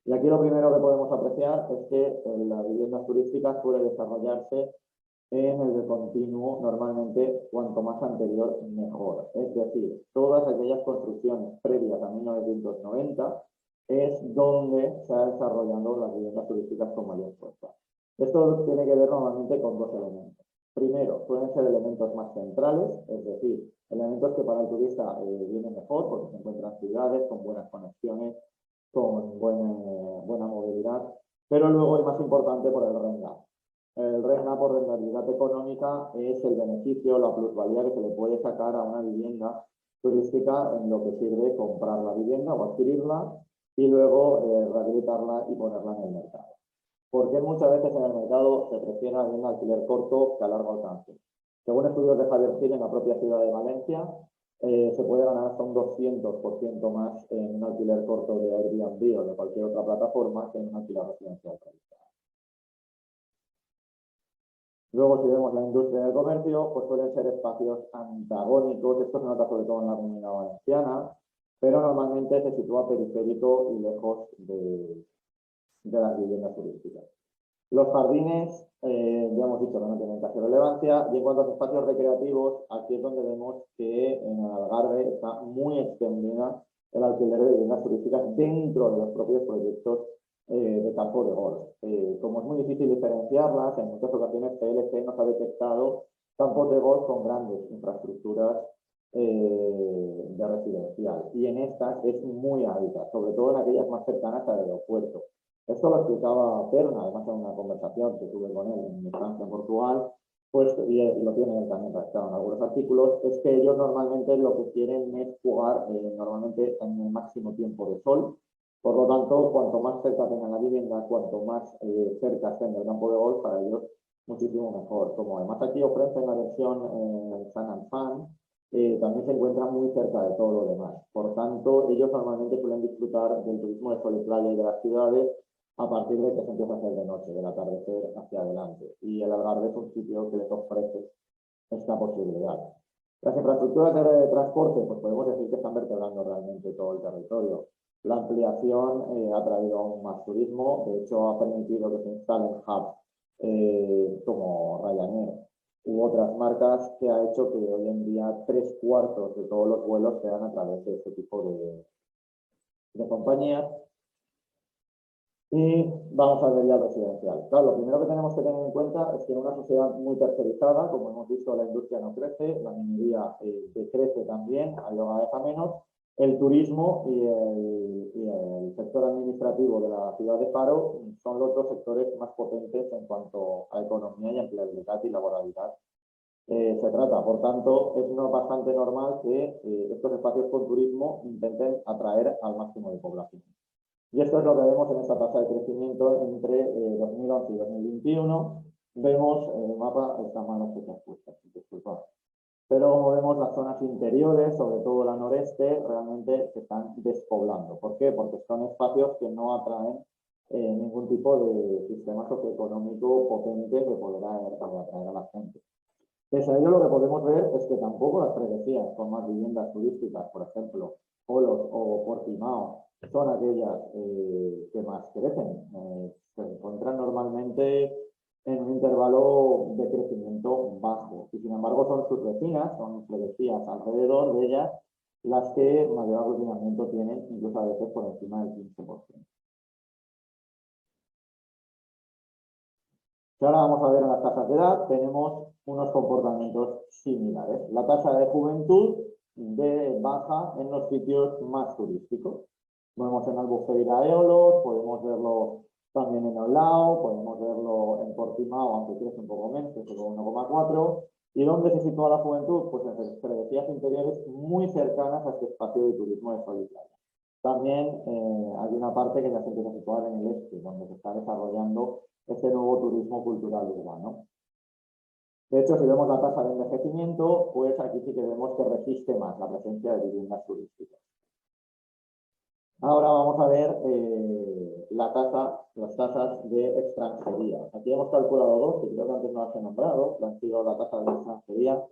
Y aquí lo primero que podemos apreciar es que las viviendas turísticas suelen desarrollarse en el de continuo, normalmente cuanto más anterior mejor. Es decir, todas aquellas construcciones previas a 1990 es donde se ha desarrollado las viviendas turísticas con mayor fuerza. Esto tiene que ver normalmente con dos elementos. Primero, pueden ser elementos más centrales, es decir, elementos que para el turista vienen mejor porque se encuentran ciudades con buenas conexiones, con buena movilidad, pero luego, y más importante, por el renta. El RENA por rentabilidad económica es el beneficio, la plusvalía que se le puede sacar a una vivienda turística en lo que sirve comprar la vivienda o adquirirla y luego rehabilitarla y ponerla en el mercado. Porque muchas veces en el mercado se prefiere la vivienda alquiler corto que a largo alcance. Según estudios de Javier Gil en la propia ciudad de Valencia, se puede ganar hasta un 200% más en un alquiler corto de Airbnb o de cualquier otra plataforma que en un alquiler residencial tradicional. Luego, si vemos la industria del comercio, pues suelen ser espacios antagónicos. Esto se nota sobre todo en la Comunidad Valenciana, pero normalmente se sitúa periférico y lejos de las viviendas turísticas. Los jardines, ya hemos dicho que no tienen casi relevancia. Y en cuanto a los espacios recreativos, aquí es donde vemos que en el Algarve está muy extendida el alquiler de viviendas turísticas dentro de los propios proyectos de campo de golf. Como es muy difícil diferenciarlas, en muchas ocasiones PLC nos ha detectado campos de golf con grandes infraestructuras de residencial. Y en estas es muy alta, sobre todo en aquellas más cercanas al aeropuerto. Esto lo explicaba Perna, además en una conversación que tuve con él en mi estancia en Portugal, pues, y lo tienen también redactado en algunos artículos, es que ellos normalmente lo que quieren es jugar normalmente en el máximo tiempo de sol. Por lo tanto, cuanto más cerca tengan la vivienda, cuanto más cerca estén del campo de golf, para ellos muchísimo mejor. Como además aquí ofrecen la versión Sun and Fun, también se encuentran muy cerca de todo lo demás. Por tanto, ellos normalmente suelen disfrutar del turismo de sol y playa y de las ciudades a partir de que se empieza a hacer de noche, del atardecer hacia adelante. Y el Algarve es un sitio que les ofrece esta posibilidad. Las infraestructuras de transporte, pues podemos decir que están vertebrando realmente todo el territorio. La ampliación ha traído aún más turismo, de hecho ha permitido que se instalen hubs como Ryanair u otras marcas, que ha hecho que hoy en día 3/4 de todos los vuelos sean a través de este tipo de compañías. Y vamos a ver ya el residencial. Claro, lo primero que tenemos que tener en cuenta es que en una sociedad muy tercerizada, como hemos visto, la industria no crece, la minería decrece también, a cada vez a menos, el turismo y el sector administrativo de la ciudad de Faro son los dos sectores más potentes en cuanto a economía y empleabilidad y laboralidad se trata. Por tanto, es bastante normal que estos espacios con turismo intenten atraer al máximo de población. Y esto es lo que vemos en esta tasa de crecimiento entre 2011 y 2021. Vemos en el mapa, están mal las fechas puestas, disculpad. Pero como vemos, las zonas interiores, sobre todo la noreste, realmente se están despoblando. ¿Por qué? Porque son espacios que no atraen ningún tipo de sistema socioeconómico potente que podrá atraer a la gente. Pese a ello, lo que podemos ver es que tampoco las freguesías con más viviendas turísticas, por ejemplo, Olos o Portimao, son aquellas que más crecen. Se encuentran normalmente en un intervalo de crecimiento bajo. Y sin embargo son sus vecinas, son freguesías alrededor de ellas, las que mayor aglutinamiento tienen, incluso a veces por encima del 15%. Si ahora vamos a ver en las tasas de edad, tenemos unos comportamientos similares. La tasa de juventud baja en los sitios más turísticos. Vemos en Albufeira Eolos, podemos verlo también en Olao, podemos verlo en Portimao, aunque crece un poco menos, es 1,4. ¿Y dónde se sitúa la juventud? Pues en las freguesías interiores muy cercanas a este espacio de turismo de sol y playa. También hay una parte que ya se empieza a situar en el este, donde se está desarrollando este nuevo turismo cultural urbano. De hecho, si vemos la tasa de envejecimiento, pues aquí sí que vemos que resiste más la presencia de viviendas turísticas. Ahora vamos a ver las tasas de extranjería. Aquí hemos calculado dos, que creo que antes no las he nombrado, que han sido la tasa de extranjería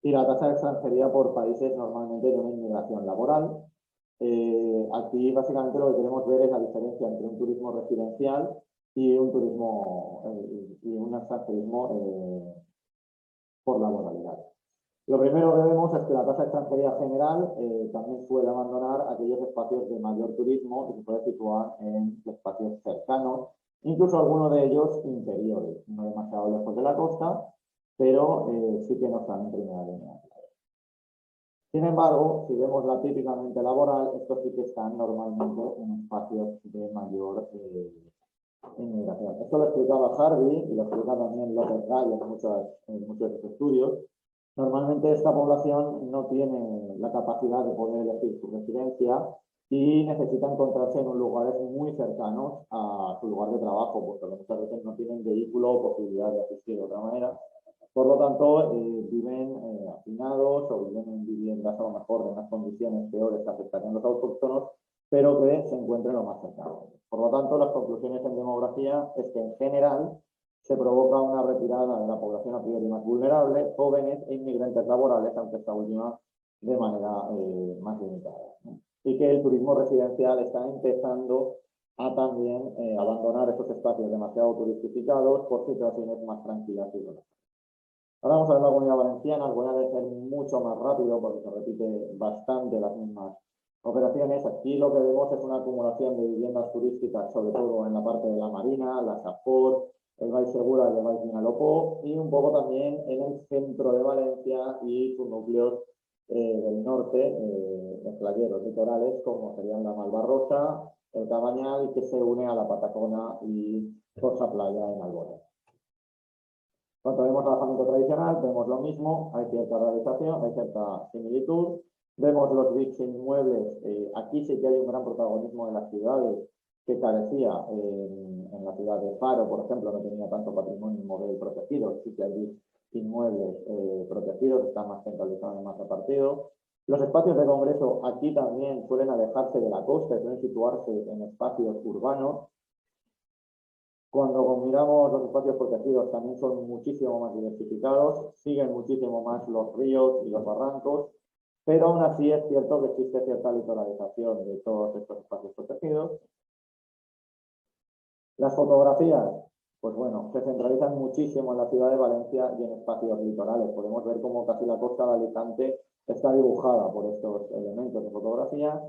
y la tasa de extranjería por países normalmente de una inmigración laboral. Aquí básicamente lo que queremos ver es la diferencia entre un turismo residencial y un turismo y un extranjerismo por laboralidad. Lo primero que vemos es que la tasa de extranjería general también suele abandonar aquellos espacios de mayor turismo y se puede situar en espacios cercanos, incluso algunos de ellos interiores, no demasiado lejos de la costa, pero sí que no están en primera línea. Sin embargo, si vemos la típicamente laboral, estos sí que están normalmente en espacios de mayor inmigración. Esto lo explicaba Harvey y lo explica también López Gall en muchos de sus estudios. Normalmente esta población no tiene la capacidad de poder elegir su residencia y necesita encontrarse en lugares muy cercanos a su lugar de trabajo, porque muchas veces no tienen vehículo o posibilidad de asistir de otra manera. Por lo tanto, viven hacinados o viven en viviendas a lo mejor de unas condiciones peores que afectarían a los autóctonos, pero que se encuentren lo más cercano. Por lo tanto, las conclusiones en demografía es que en general se provoca una retirada de la población a priori más vulnerable, jóvenes e inmigrantes laborales, aunque esta última de manera más limitada, ¿no? Y que el turismo residencial está empezando a también abandonar esos espacios demasiado turistificados por situaciones más tranquilas y relajadas. Ahora vamos a ver la Comunidad Valenciana, os voy a decir mucho más rápido porque se repite bastante las mismas operaciones. Aquí lo que vemos es una acumulación de viviendas turísticas, sobre todo en la parte de la Marina, la Safor, el Baix Segura y el Baix Vinalopó, y un poco también en el centro de Valencia y sus núcleos del norte, en playeros litorales, como serían la Malvarrosa, el Cabañal, que se une a la Patacona y Costa Playa en Albora. Cuando vemos alojamiento tradicional, vemos lo mismo, hay cierta realización, hay cierta similitud. Vemos los BICs inmuebles, aquí sí que hay un gran protagonismo de las ciudades que carecía en la ciudad de Faro, por ejemplo, no tenía tanto patrimonio inmobiliario protegido, sí que hay BICs inmuebles protegidos, están más centralizados y más repartidos. Los espacios de congreso aquí también suelen alejarse de la costa, suelen situarse en espacios urbanos. Cuando miramos los espacios protegidos también son muchísimo más diversificados, siguen muchísimo más los ríos y los barrancos, pero aún así es cierto que existe cierta litoralización de todos estos espacios protegidos. Las fotografías, pues bueno, se centralizan muchísimo en la ciudad de Valencia y en espacios litorales. Podemos ver cómo casi la costa de Alicante está dibujada por estos elementos de fotografía.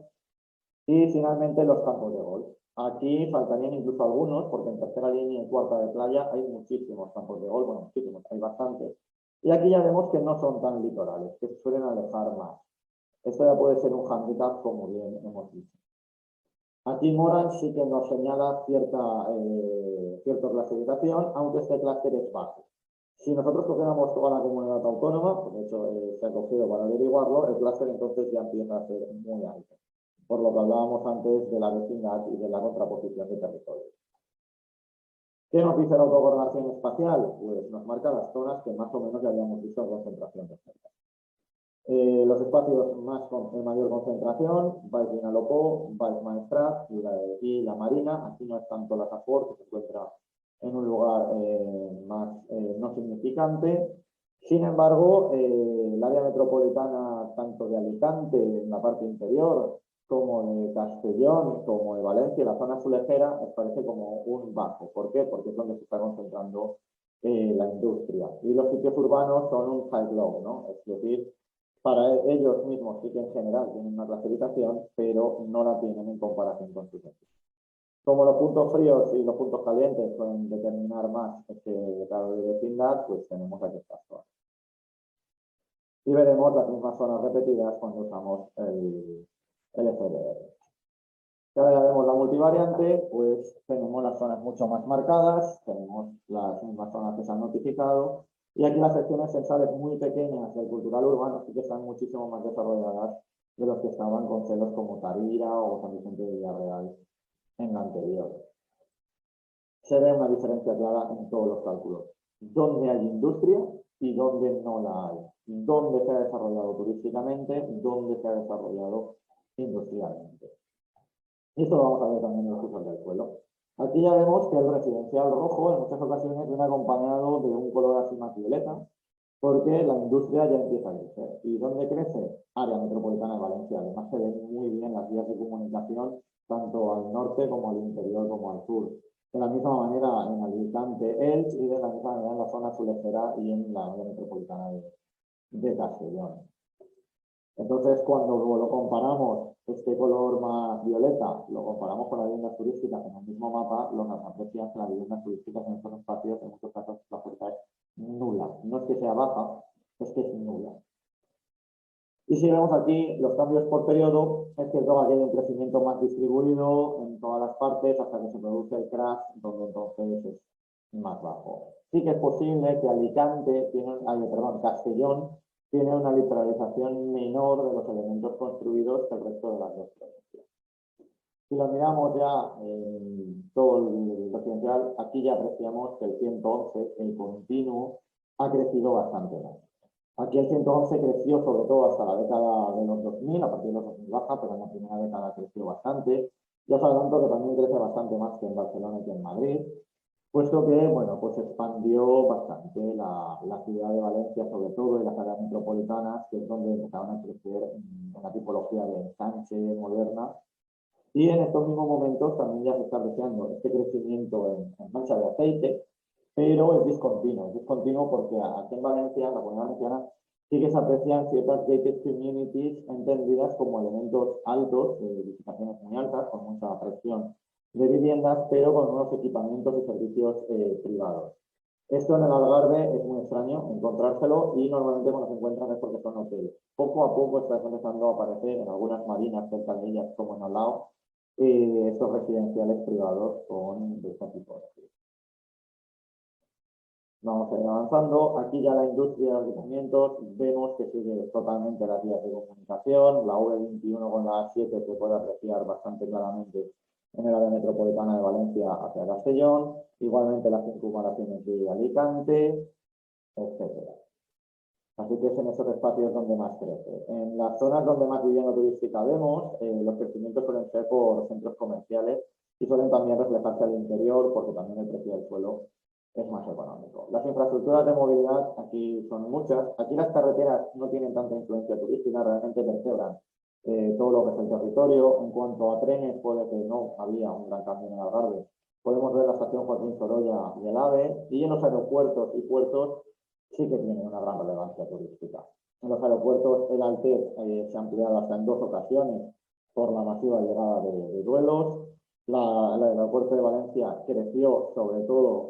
Y finalmente los campos de golf. Aquí faltarían incluso algunos, porque en tercera línea y cuarta de playa hay muchísimos campos de golf, bueno, muchísimos, hay bastantes. Y aquí ya vemos que no son tan litorales, que se suelen alejar más. Esto ya puede ser un hándicap, como bien hemos dicho. Aquí Moran sí que nos señala cierta clasificación, aunque este clúster es bajo. Si nosotros cogiéramos toda la comunidad autónoma, pues de hecho se ha cogido para averiguarlo, el clúster entonces ya empieza a ser muy alto, por lo que hablábamos antes de la vecindad y de la contraposición de territorios. ¿Qué nos dice la autogobernación espacial? Pues nos marca las zonas que más o menos ya habíamos visto en concentración de cerca. Los espacios de mayor concentración, Baix Vinalopó, Baix Maestrat y la Marina. Aquí no es tanto la Safor, que se encuentra en un lugar más no significante. Sin embargo, el área metropolitana, tanto de Alicante, en la parte interior, como de Castellón, como de Valencia, la zona azulejera, les parece como un bajo. ¿Por qué? Porque es donde se está concentrando la industria. Y los sitios urbanos son un high low, ¿no? Es decir, para ellos mismos sí que en general tienen una clasificación, pero no la tienen en comparación con sus vecinos. Como los puntos fríos y los puntos calientes pueden determinar más este grado de vecindad, pues tenemos aquí estas zonas. Y veremos las mismas zonas repetidas cuando usamos el FDR. Si ahora ya vemos la multivariante, pues tenemos las zonas mucho más marcadas, tenemos las mismas zonas que se han notificado, y aquí las secciones censales muy pequeñas del cultural urbano sí que están muchísimo más desarrolladas de los que estaban con celos como Tarira o San Vicente de Villarreal en la anterior. Se ve una diferencia clara en todos los cálculos. Dónde hay industria y dónde no la hay. Dónde se ha desarrollado turísticamente, dónde se ha desarrollado industrialmente. Y esto lo vamos a ver también en los usos del suelo. Aquí ya vemos que el residencial rojo en muchas ocasiones viene acompañado de un color así más violeta, porque la industria ya empieza a crecer. ¿Y dónde crece? Área metropolitana de Valencia. Además se ven muy bien las vías de comunicación, tanto al norte como al interior como al sur. De la misma manera en Alicante, Elche, y de la misma manera en la zona surestera y en la área metropolitana de Castellón. Entonces, cuando lo comparamos, este color más violeta, lo comparamos con las viviendas turísticas en el mismo mapa, lo que nos aprecia que las viviendas turísticas en estos espacios, en muchos casos, la oferta es nula. No es que sea baja, es que es nula. Y si vemos aquí los cambios por periodo, es cierto que aquí hay un crecimiento más distribuido en todas las partes hasta que se produce el crash, donde entonces es más bajo. Sí que es posible que Alicante, Castellón, tiene una literalización menor de los elementos construidos que el resto de las dos provincias. Si lo miramos ya en todo el residencial, aquí ya apreciamos que el 111, el continuo, ha crecido bastante más. Aquí el 111 creció sobre todo hasta la década de los 2000, a partir de los 2000 baja, pero en la primera década creció bastante. Ya os adelanto que también crece bastante más que en Barcelona y que en Madrid, puesto que, bueno, pues expandió bastante la ciudad de Valencia, sobre todo en las áreas metropolitanas, que es donde empezaron a crecer una tipología de ensanche moderna. Y en estos mismos momentos también ya se está apreciando este crecimiento en mancha de aceite, pero es discontinuo porque aquí en Valencia, en la Comunidad Valenciana, sí que se aprecian ciertas gated communities entendidas como elementos altos, de edificaciones muy altas, con mucha presión de viviendas, pero con unos equipamientos y servicios privados. Esto en el Algarve es muy extraño encontrárselo y normalmente cuando se encuentran es porque son hoteles. Poco a poco está empezando a aparecer en algunas marinas cerca de ellas, como en Alao, estos residenciales privados con de esta tipología. Vamos a ir avanzando. Aquí ya la industria de los equipamientos, vemos que sigue totalmente las vías de comunicación. La V21 con la A7 se puede apreciar bastante claramente en el área metropolitana de Valencia hacia Castellón. Igualmente las circunvalaciones de Alicante, etcétera. Así que es en esos espacios donde más crece. En las zonas donde más vivienda turística vemos, los crecimientos suelen ser por centros comerciales y suelen también reflejarse al interior porque también el precio del suelo es más económico. Las infraestructuras de movilidad aquí son muchas. Aquí las carreteras no tienen tanta influencia turística, realmente vertebran todo lo que es el territorio. En cuanto a trenes, puede que no había un gran cambio en el Algarve. Podemos ver la estación Joaquín Sorolla y el AVE, y en los aeropuertos y puertos sí que tienen una gran relevancia turística. En los aeropuertos el Altet se ha ampliado hasta en 2 ocasiones por la masiva llegada de vuelos. El aeropuerto de Valencia creció sobre todo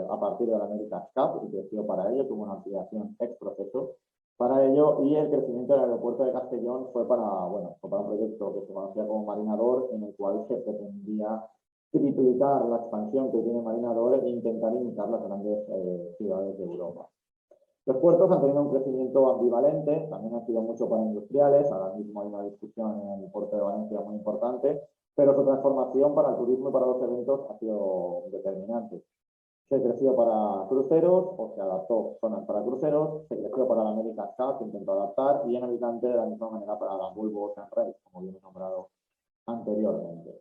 a partir de la America's Cup y creció para ello, tuvo una ampliación ex proceso para ello, y el crecimiento del aeropuerto de Castellón fue para un proyecto que se conocía como Marinador, en el cual se pretendía triplicar la expansión que tiene Marinador e intentar imitar las grandes ciudades de Europa. Los puertos han tenido un crecimiento ambivalente, también han sido mucho para industriales, ahora mismo hay una discusión en el puerto de Valencia muy importante, pero su transformación para el turismo y para los eventos ha sido determinante. Se creció para cruceros, o se adaptó zonas para cruceros, se creció para la America's Cup, se intentó adaptar, y en Alicante de la misma manera para la Volvo Ocean Race, como bien he nombrado anteriormente.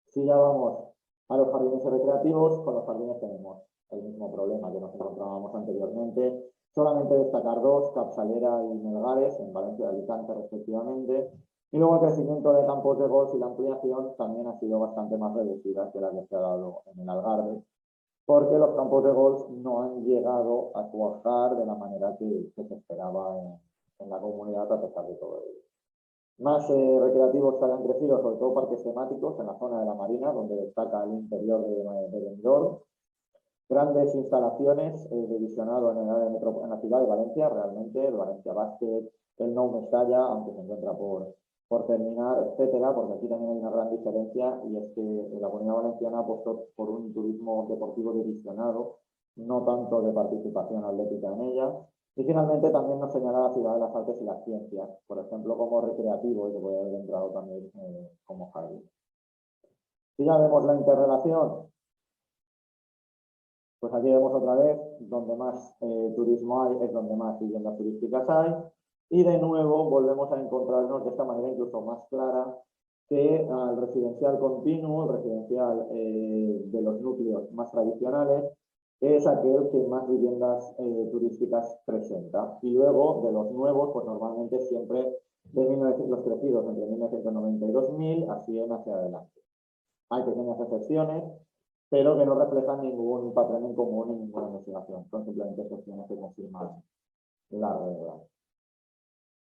Si ya vamos a los jardines recreativos, con los jardines tenemos el mismo problema que nos encontrábamos anteriormente. Solamente destacar 2, Capsalera y Melgares, en Valencia y Alicante respectivamente. Y luego el crecimiento de campos de golf y la ampliación también ha sido bastante más reducida que la que se ha dado en el Algarve, porque los campos de golf no han llegado a cuajar de la manera que se esperaba en la comunidad a pesar de todo ello. Más recreativos que hayan crecido, sobre todo parques temáticos en la zona de la Marina, donde destaca el interior de Benidorm. Grandes instalaciones de visionado en el área en la ciudad de Valencia, realmente, el Valencia Basket, el Nou Mestalla, aunque se encuentra por terminar, etcétera, porque aquí también hay una gran diferencia y es que la Comunidad Valenciana apostó por un turismo deportivo de visionado, no tanto de participación atlética en ella. Y finalmente también nos señala la ciudad de las artes y las ciencias, por ejemplo, como recreativo y que puede haber entrado también como jardín. Si ya vemos la interrelación, pues aquí vemos otra vez, donde más turismo hay es donde más viviendas turísticas hay. Y de nuevo volvemos a encontrarnos de esta manera incluso más clara que al residencial continuo, el residencial de los núcleos más tradicionales, es aquel que más viviendas turísticas presenta. Y luego de los nuevos, pues normalmente siempre de los crecidos entre 1990 y 2000, así en hacia adelante. Hay pequeñas excepciones, pero que no reflejan ningún patrón en común en ninguna investigación. Son simplemente excepciones que confirman la regla.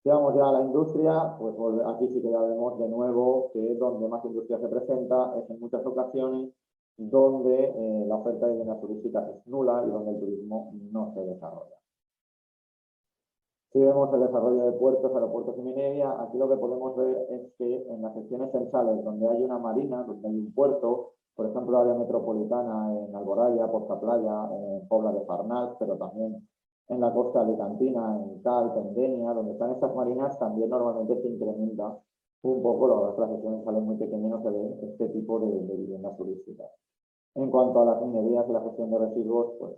Si vamos ya a la industria, pues aquí sí que ya vemos de nuevo que donde más industria se presenta es en muchas ocasiones donde la oferta de viviendas turísticas es nula y donde el turismo no se desarrolla. Si vemos el desarrollo de puertos, aeropuertos y minería, aquí lo que podemos ver es que en las secciones censales donde hay una marina, donde hay un puerto, por ejemplo, área metropolitana en Alboraya, Porta Playa, en Pobla de Farnals, pero también en la costa alicantina, en Calp, en Denia, donde están estas marinas, también normalmente se incrementa un poco, las secciones salen muy pequeñas, no se ve este tipo de viviendas turísticas. En cuanto a las minerías y la gestión de residuos, pues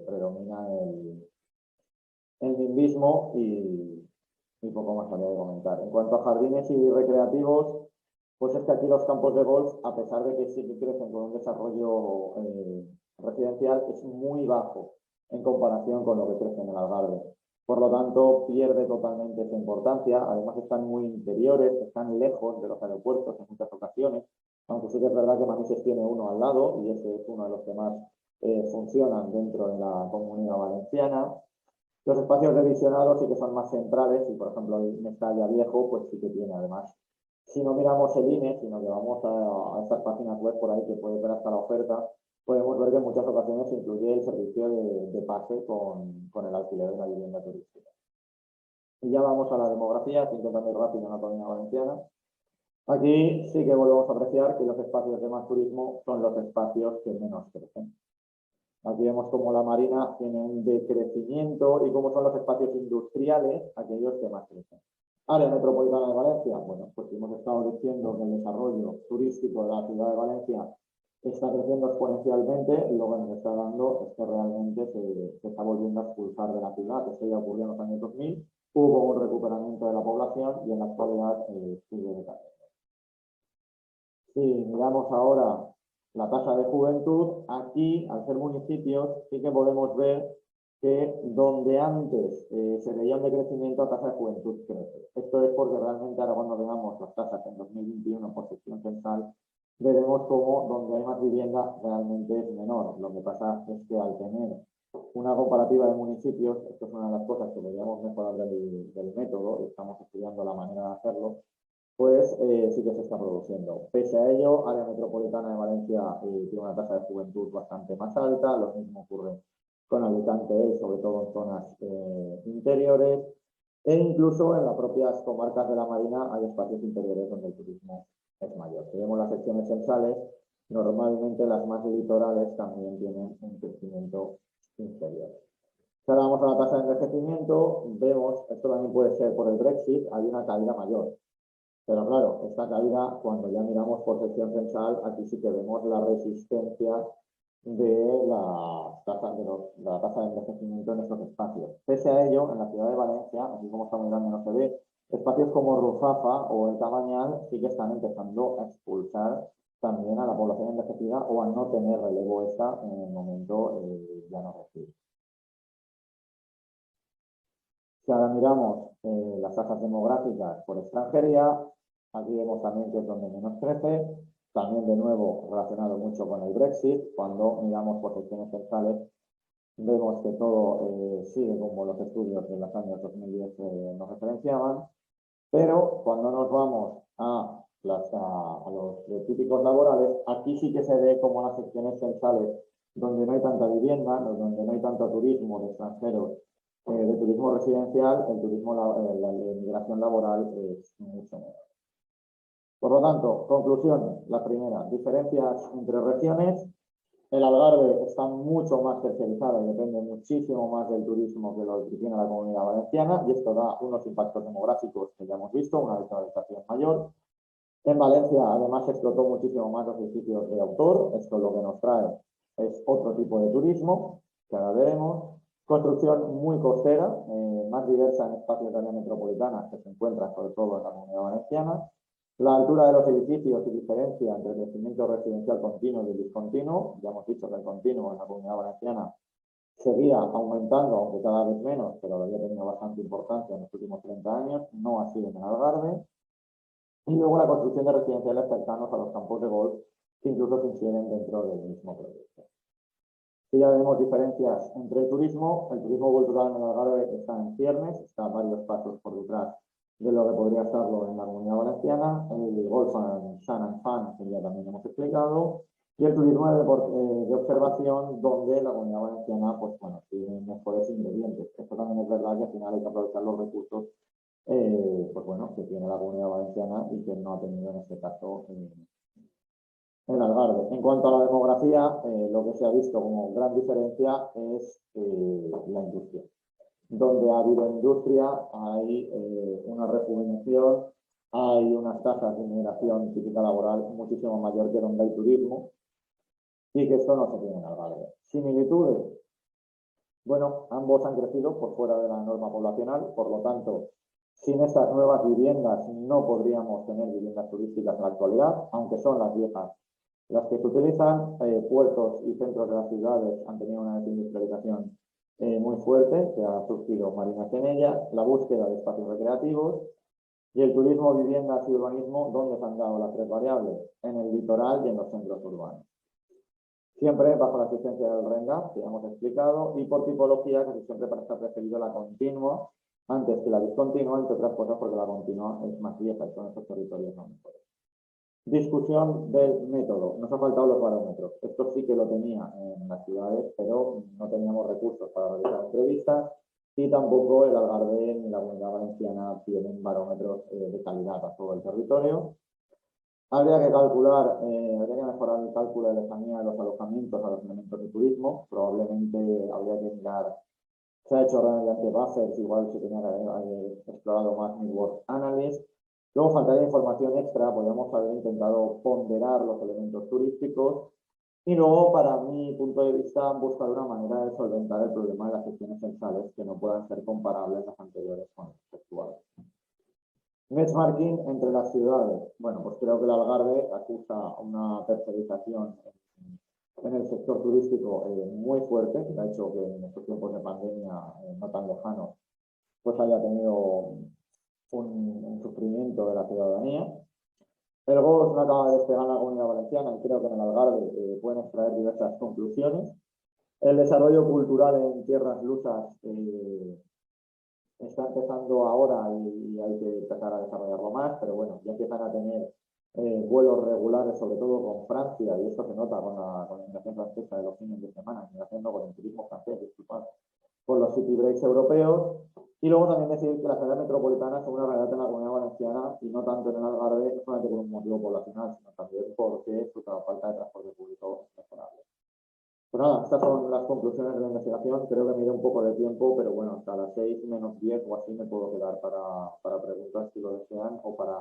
predomina el nimbismo y poco más habría de comentar. En cuanto a jardines y recreativos, pues es que aquí los campos de golf, a pesar de que sí que crecen con un desarrollo residencial, es muy bajo en comparación con lo que crece en el Algarve. Por lo tanto, pierde totalmente esa importancia. Además, están muy interiores, están lejos de los aeropuertos en muchas ocasiones, aunque sí que es verdad que Manises tiene uno al lado y ese es uno de los que más funcionan dentro de la Comunidad Valenciana. Los espacios de visionado sí que son más centrales y, por ejemplo, el Mestalla Viejo, pues sí que tiene además. Si no miramos el INE, sino que vamos a estas páginas web por ahí que puede ver hasta la oferta, podemos ver que en muchas ocasiones incluye el servicio de pase con el alquiler de la vivienda turística. Y ya vamos a la demografía, que intentando ir rápido en la Comunidad Valenciana. Aquí sí que volvemos a apreciar que los espacios de más turismo son los espacios que menos crecen. Aquí vemos cómo la Marina tiene un decrecimiento y cómo son los espacios industriales aquellos que más crecen. Área metropolitana de Valencia, bueno, pues hemos estado diciendo que el desarrollo turístico de la ciudad de Valencia está creciendo exponencialmente y lo que nos está dando es que realmente se está volviendo a expulsar de la ciudad. Esto ya ocurrió en los años 2000, hubo un recuperamiento de la población y en la actualidad sigue decayendo. Si miramos ahora la tasa de juventud, aquí, al ser municipios, sí que podemos ver que donde antes se veía un decrecimiento, la tasa de juventud crece. Esto es porque realmente ahora cuando veamos las tasas en 2021 por sección censal, veremos cómo donde hay más vivienda realmente es menor. Lo que pasa es que al tener una comparativa de municipios, esto es una de las cosas que deberíamos mejorar del método, estamos estudiando la manera de hacerlo, pues sí que se está produciendo. Pese a ello, área metropolitana de Valencia tiene una tasa de juventud bastante más alta, lo mismo ocurre con Alicante, sobre todo en zonas interiores, e incluso en las propias comarcas de la Marina hay espacios interiores donde el turismo es mayor. Si vemos las secciones censales, normalmente las más litorales también tienen un crecimiento inferior. Si ahora vamos a la tasa de envejecimiento, vemos, esto también puede ser por el Brexit, hay una caída mayor. Pero claro, esta caída, cuando ya miramos por sección censal, aquí sí que vemos la resistencia de la tasa de envejecimiento en estos espacios. Pese a ello, en la ciudad de Valencia, así como estamos mirando no se ve, espacios como Ruzafa o el Cabañal sí que están empezando a expulsar también a la población envejecida o a no tener relevo esta en el momento ya no recibe. Si ahora miramos las tasas demográficas por extranjería, aquí vemos también que es donde menos crece, también de nuevo relacionado mucho con el Brexit. Cuando miramos por secciones censales, vemos que todo sigue como los estudios de los años 2010 nos referenciaban, Pero cuando nos vamos a los típicos laborales, aquí sí que se ve como las secciones censales donde no hay tanta vivienda, donde no hay tanto turismo de extranjeros, de turismo residencial, el turismo, la inmigración laboral es mucho menor. Por lo tanto, conclusiones. La primera, diferencias entre regiones. El Algarve está mucho más terciarizado y depende muchísimo más del turismo que lo que tiene la Comunidad Valenciana, y esto da unos impactos demográficos que ya hemos visto, una desvalorización mayor. En Valencia, además, se explotó muchísimo más los edificios de autor. Esto lo que nos trae es otro tipo de turismo, que ahora veremos. Construcción muy costera, más diversa en espacios de área metropolitana, que se encuentra sobre todo en la Comunidad Valenciana. La altura de los edificios y diferencia entre el crecimiento residencial continuo y el discontinuo. Ya hemos dicho que el continuo en la Comunidad Valenciana seguía aumentando, aunque cada vez menos, pero había tenido bastante importancia en los últimos 30 años, no así en el Algarve. Y luego la construcción de residenciales cercanos a los campos de golf, que incluso se inscriben dentro del mismo proyecto. Si ya vemos diferencias entre el turismo cultural en el Algarve está en ciernes, está a varios pasos por detrás de lo que podría estarlo en la Comunidad Valenciana. El golf and sun and fun, que ya también hemos explicado, y el turismo de observación, donde la Comunidad Valenciana, pues bueno, tiene mejores ingredientes. Esto también es verdad que al final hay que aprovechar los recursos pues bueno, que tiene la Comunidad Valenciana y que no ha tenido en este caso el Algarve. En cuanto a la demografía, lo que se ha visto como gran diferencia es la industria. Donde ha habido industria hay una rejuvenación, hay unas tasas de inmigración típica laboral muchísimo mayor que donde hay turismo, y que esto no se tiene en Algarve. Similitudes. Bueno, ambos han crecido por fuera de la norma poblacional, por lo tanto, sin estas nuevas viviendas no podríamos tener viviendas turísticas en la actualidad, aunque son las viejas las que se utilizan. Puertos y centros de las ciudades han tenido una desindustrialización muy fuerte, que ha surgido marinas en ellas, la búsqueda de espacios recreativos y el turismo, viviendas y urbanismo, donde se han dado las tres variables, en el litoral y en los centros urbanos. Siempre bajo la asistencia del RENGA, que ya hemos explicado, y por tipología, que siempre está preferido la continua antes que la discontinua, entre otras cosas porque la continua es más vieja y son esos territorios no mejores. Discusión del método. Nos han faltado los barómetros. Esto sí que lo tenía en las ciudades, pero no teníamos recursos para realizar entrevistas, y tampoco el Algarve ni la Comunidad Valenciana tienen barómetros de calidad a todo el territorio. Habría que calcular, habría que mejorar el cálculo de lejanía de los alojamientos a los elementos de turismo. Probablemente habría que mirar, se ha hecho mediante buffers, igual se tenía que haber explorado más Network Analysis. Luego faltaría información extra, podríamos haber intentado ponderar los elementos turísticos. Y luego, para mi punto de vista, buscar una manera de solventar el problema de las secciones censales que no puedan ser comparables las anteriores con las actuales. Benchmarking entre las ciudades. Bueno, pues creo que el Algarve acusa una tercerización en el sector turístico muy fuerte, que ha hecho que en estos tiempos de pandemia no tan lejanos, pues haya tenido un sufrimiento de la ciudadanía. El golf no acaba de despegar en la Comunidad Valenciana y creo que en el Algarve pueden extraer diversas conclusiones. El desarrollo cultural en tierras lusas está empezando ahora y hay que empezar a desarrollarlo más, pero bueno, ya empiezan a tener vuelos regulares, sobre todo con Francia, y esto se nota con la inmigración francesa de los fines de semana, inmigración no, con el turismo francés, disculpad, con los city breaks europeos. Y luego también decir que las áreas metropolitanas son una realidad en la Comunidad Valenciana y no tanto en el Algarve, no solamente por un motivo poblacional, sino también porque su falta de transporte público es mejorable. Pues nada, estas son las conclusiones de la investigación. Creo que me dio un poco de tiempo, pero bueno, hasta las 6 menos 10 o así me puedo quedar para preguntas si lo desean o para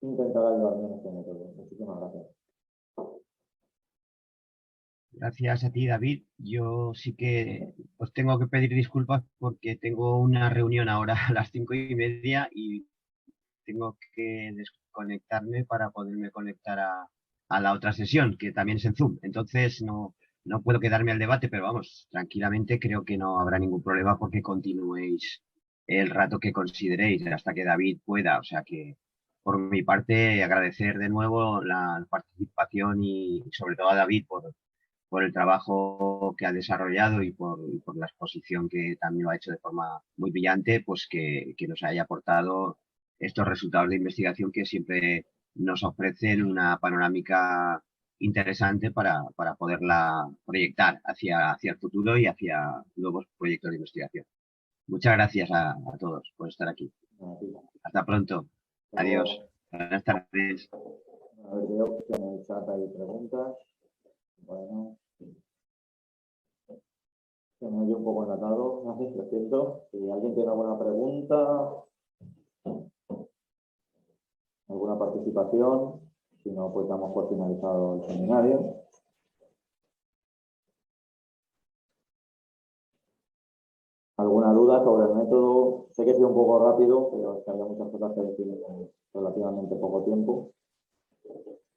intentar ayudarme en este método. Muchísimas gracias. Gracias a ti, David. Yo sí que os tengo que pedir disculpas porque tengo una reunión ahora a las 5:30 y tengo que desconectarme para poderme conectar a la otra sesión, que también es en Zoom. Entonces no puedo quedarme al debate, pero vamos, tranquilamente creo que no habrá ningún problema porque continuéis el rato que consideréis hasta que David pueda. O sea que, por mi parte, agradecer de nuevo la participación y sobre todo a David por el trabajo que ha desarrollado y por la exposición que también lo ha hecho de forma muy brillante, pues que nos haya aportado estos resultados de investigación que siempre nos ofrecen una panorámica interesante para poderla proyectar hacia el futuro y hacia nuevos proyectos de investigación. Muchas gracias a todos por estar aquí. Hasta pronto. Adiós. Buenas tardes. A ver, veo que en el chat hay preguntas. Bueno, se me oye un poco enlatado, lo siento. Si alguien tiene alguna pregunta, alguna participación, si no, pues damos por finalizado el seminario. ¿Alguna duda sobre el método? Sé que he sido un poco rápido, pero es que había muchas cosas que decir en relativamente poco tiempo.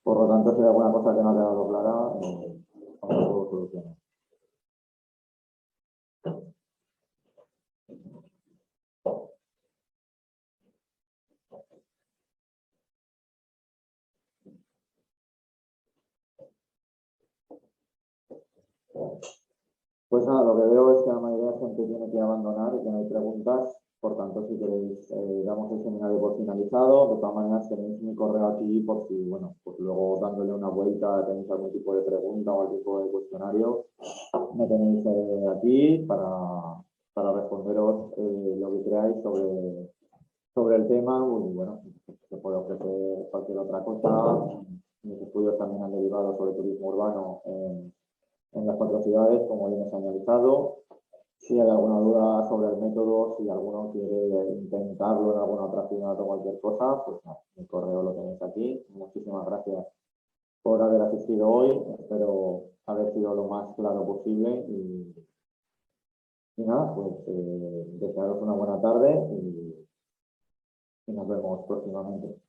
Por lo tanto, si hay alguna cosa que no ha quedado clara, vamos a poder solucionar. Pues nada, lo que veo es que la mayoría de la gente tiene que abandonar y que no hay preguntas. Por tanto, si queréis, damos el seminario por finalizado. De todas maneras, tenéis mi correo aquí por si, bueno, pues luego dándole una vuelta tenéis algún tipo de pregunta o algún tipo de cuestionario. Me tenéis aquí para responderos lo que creáis sobre el tema. Y bueno, se puede ofrecer cualquier otra cosa. Mis estudios también han derivado sobre turismo urbano en las 4 ciudades, como bien he señalizado. Si hay alguna duda sobre el método, si alguno quiere intentarlo en alguna otra ciudad o cualquier cosa, pues no, mi correo lo tenéis aquí. Muchísimas gracias por haber asistido hoy. Espero haber sido lo más claro posible y nada, pues desearos una buena tarde y nos vemos próximamente.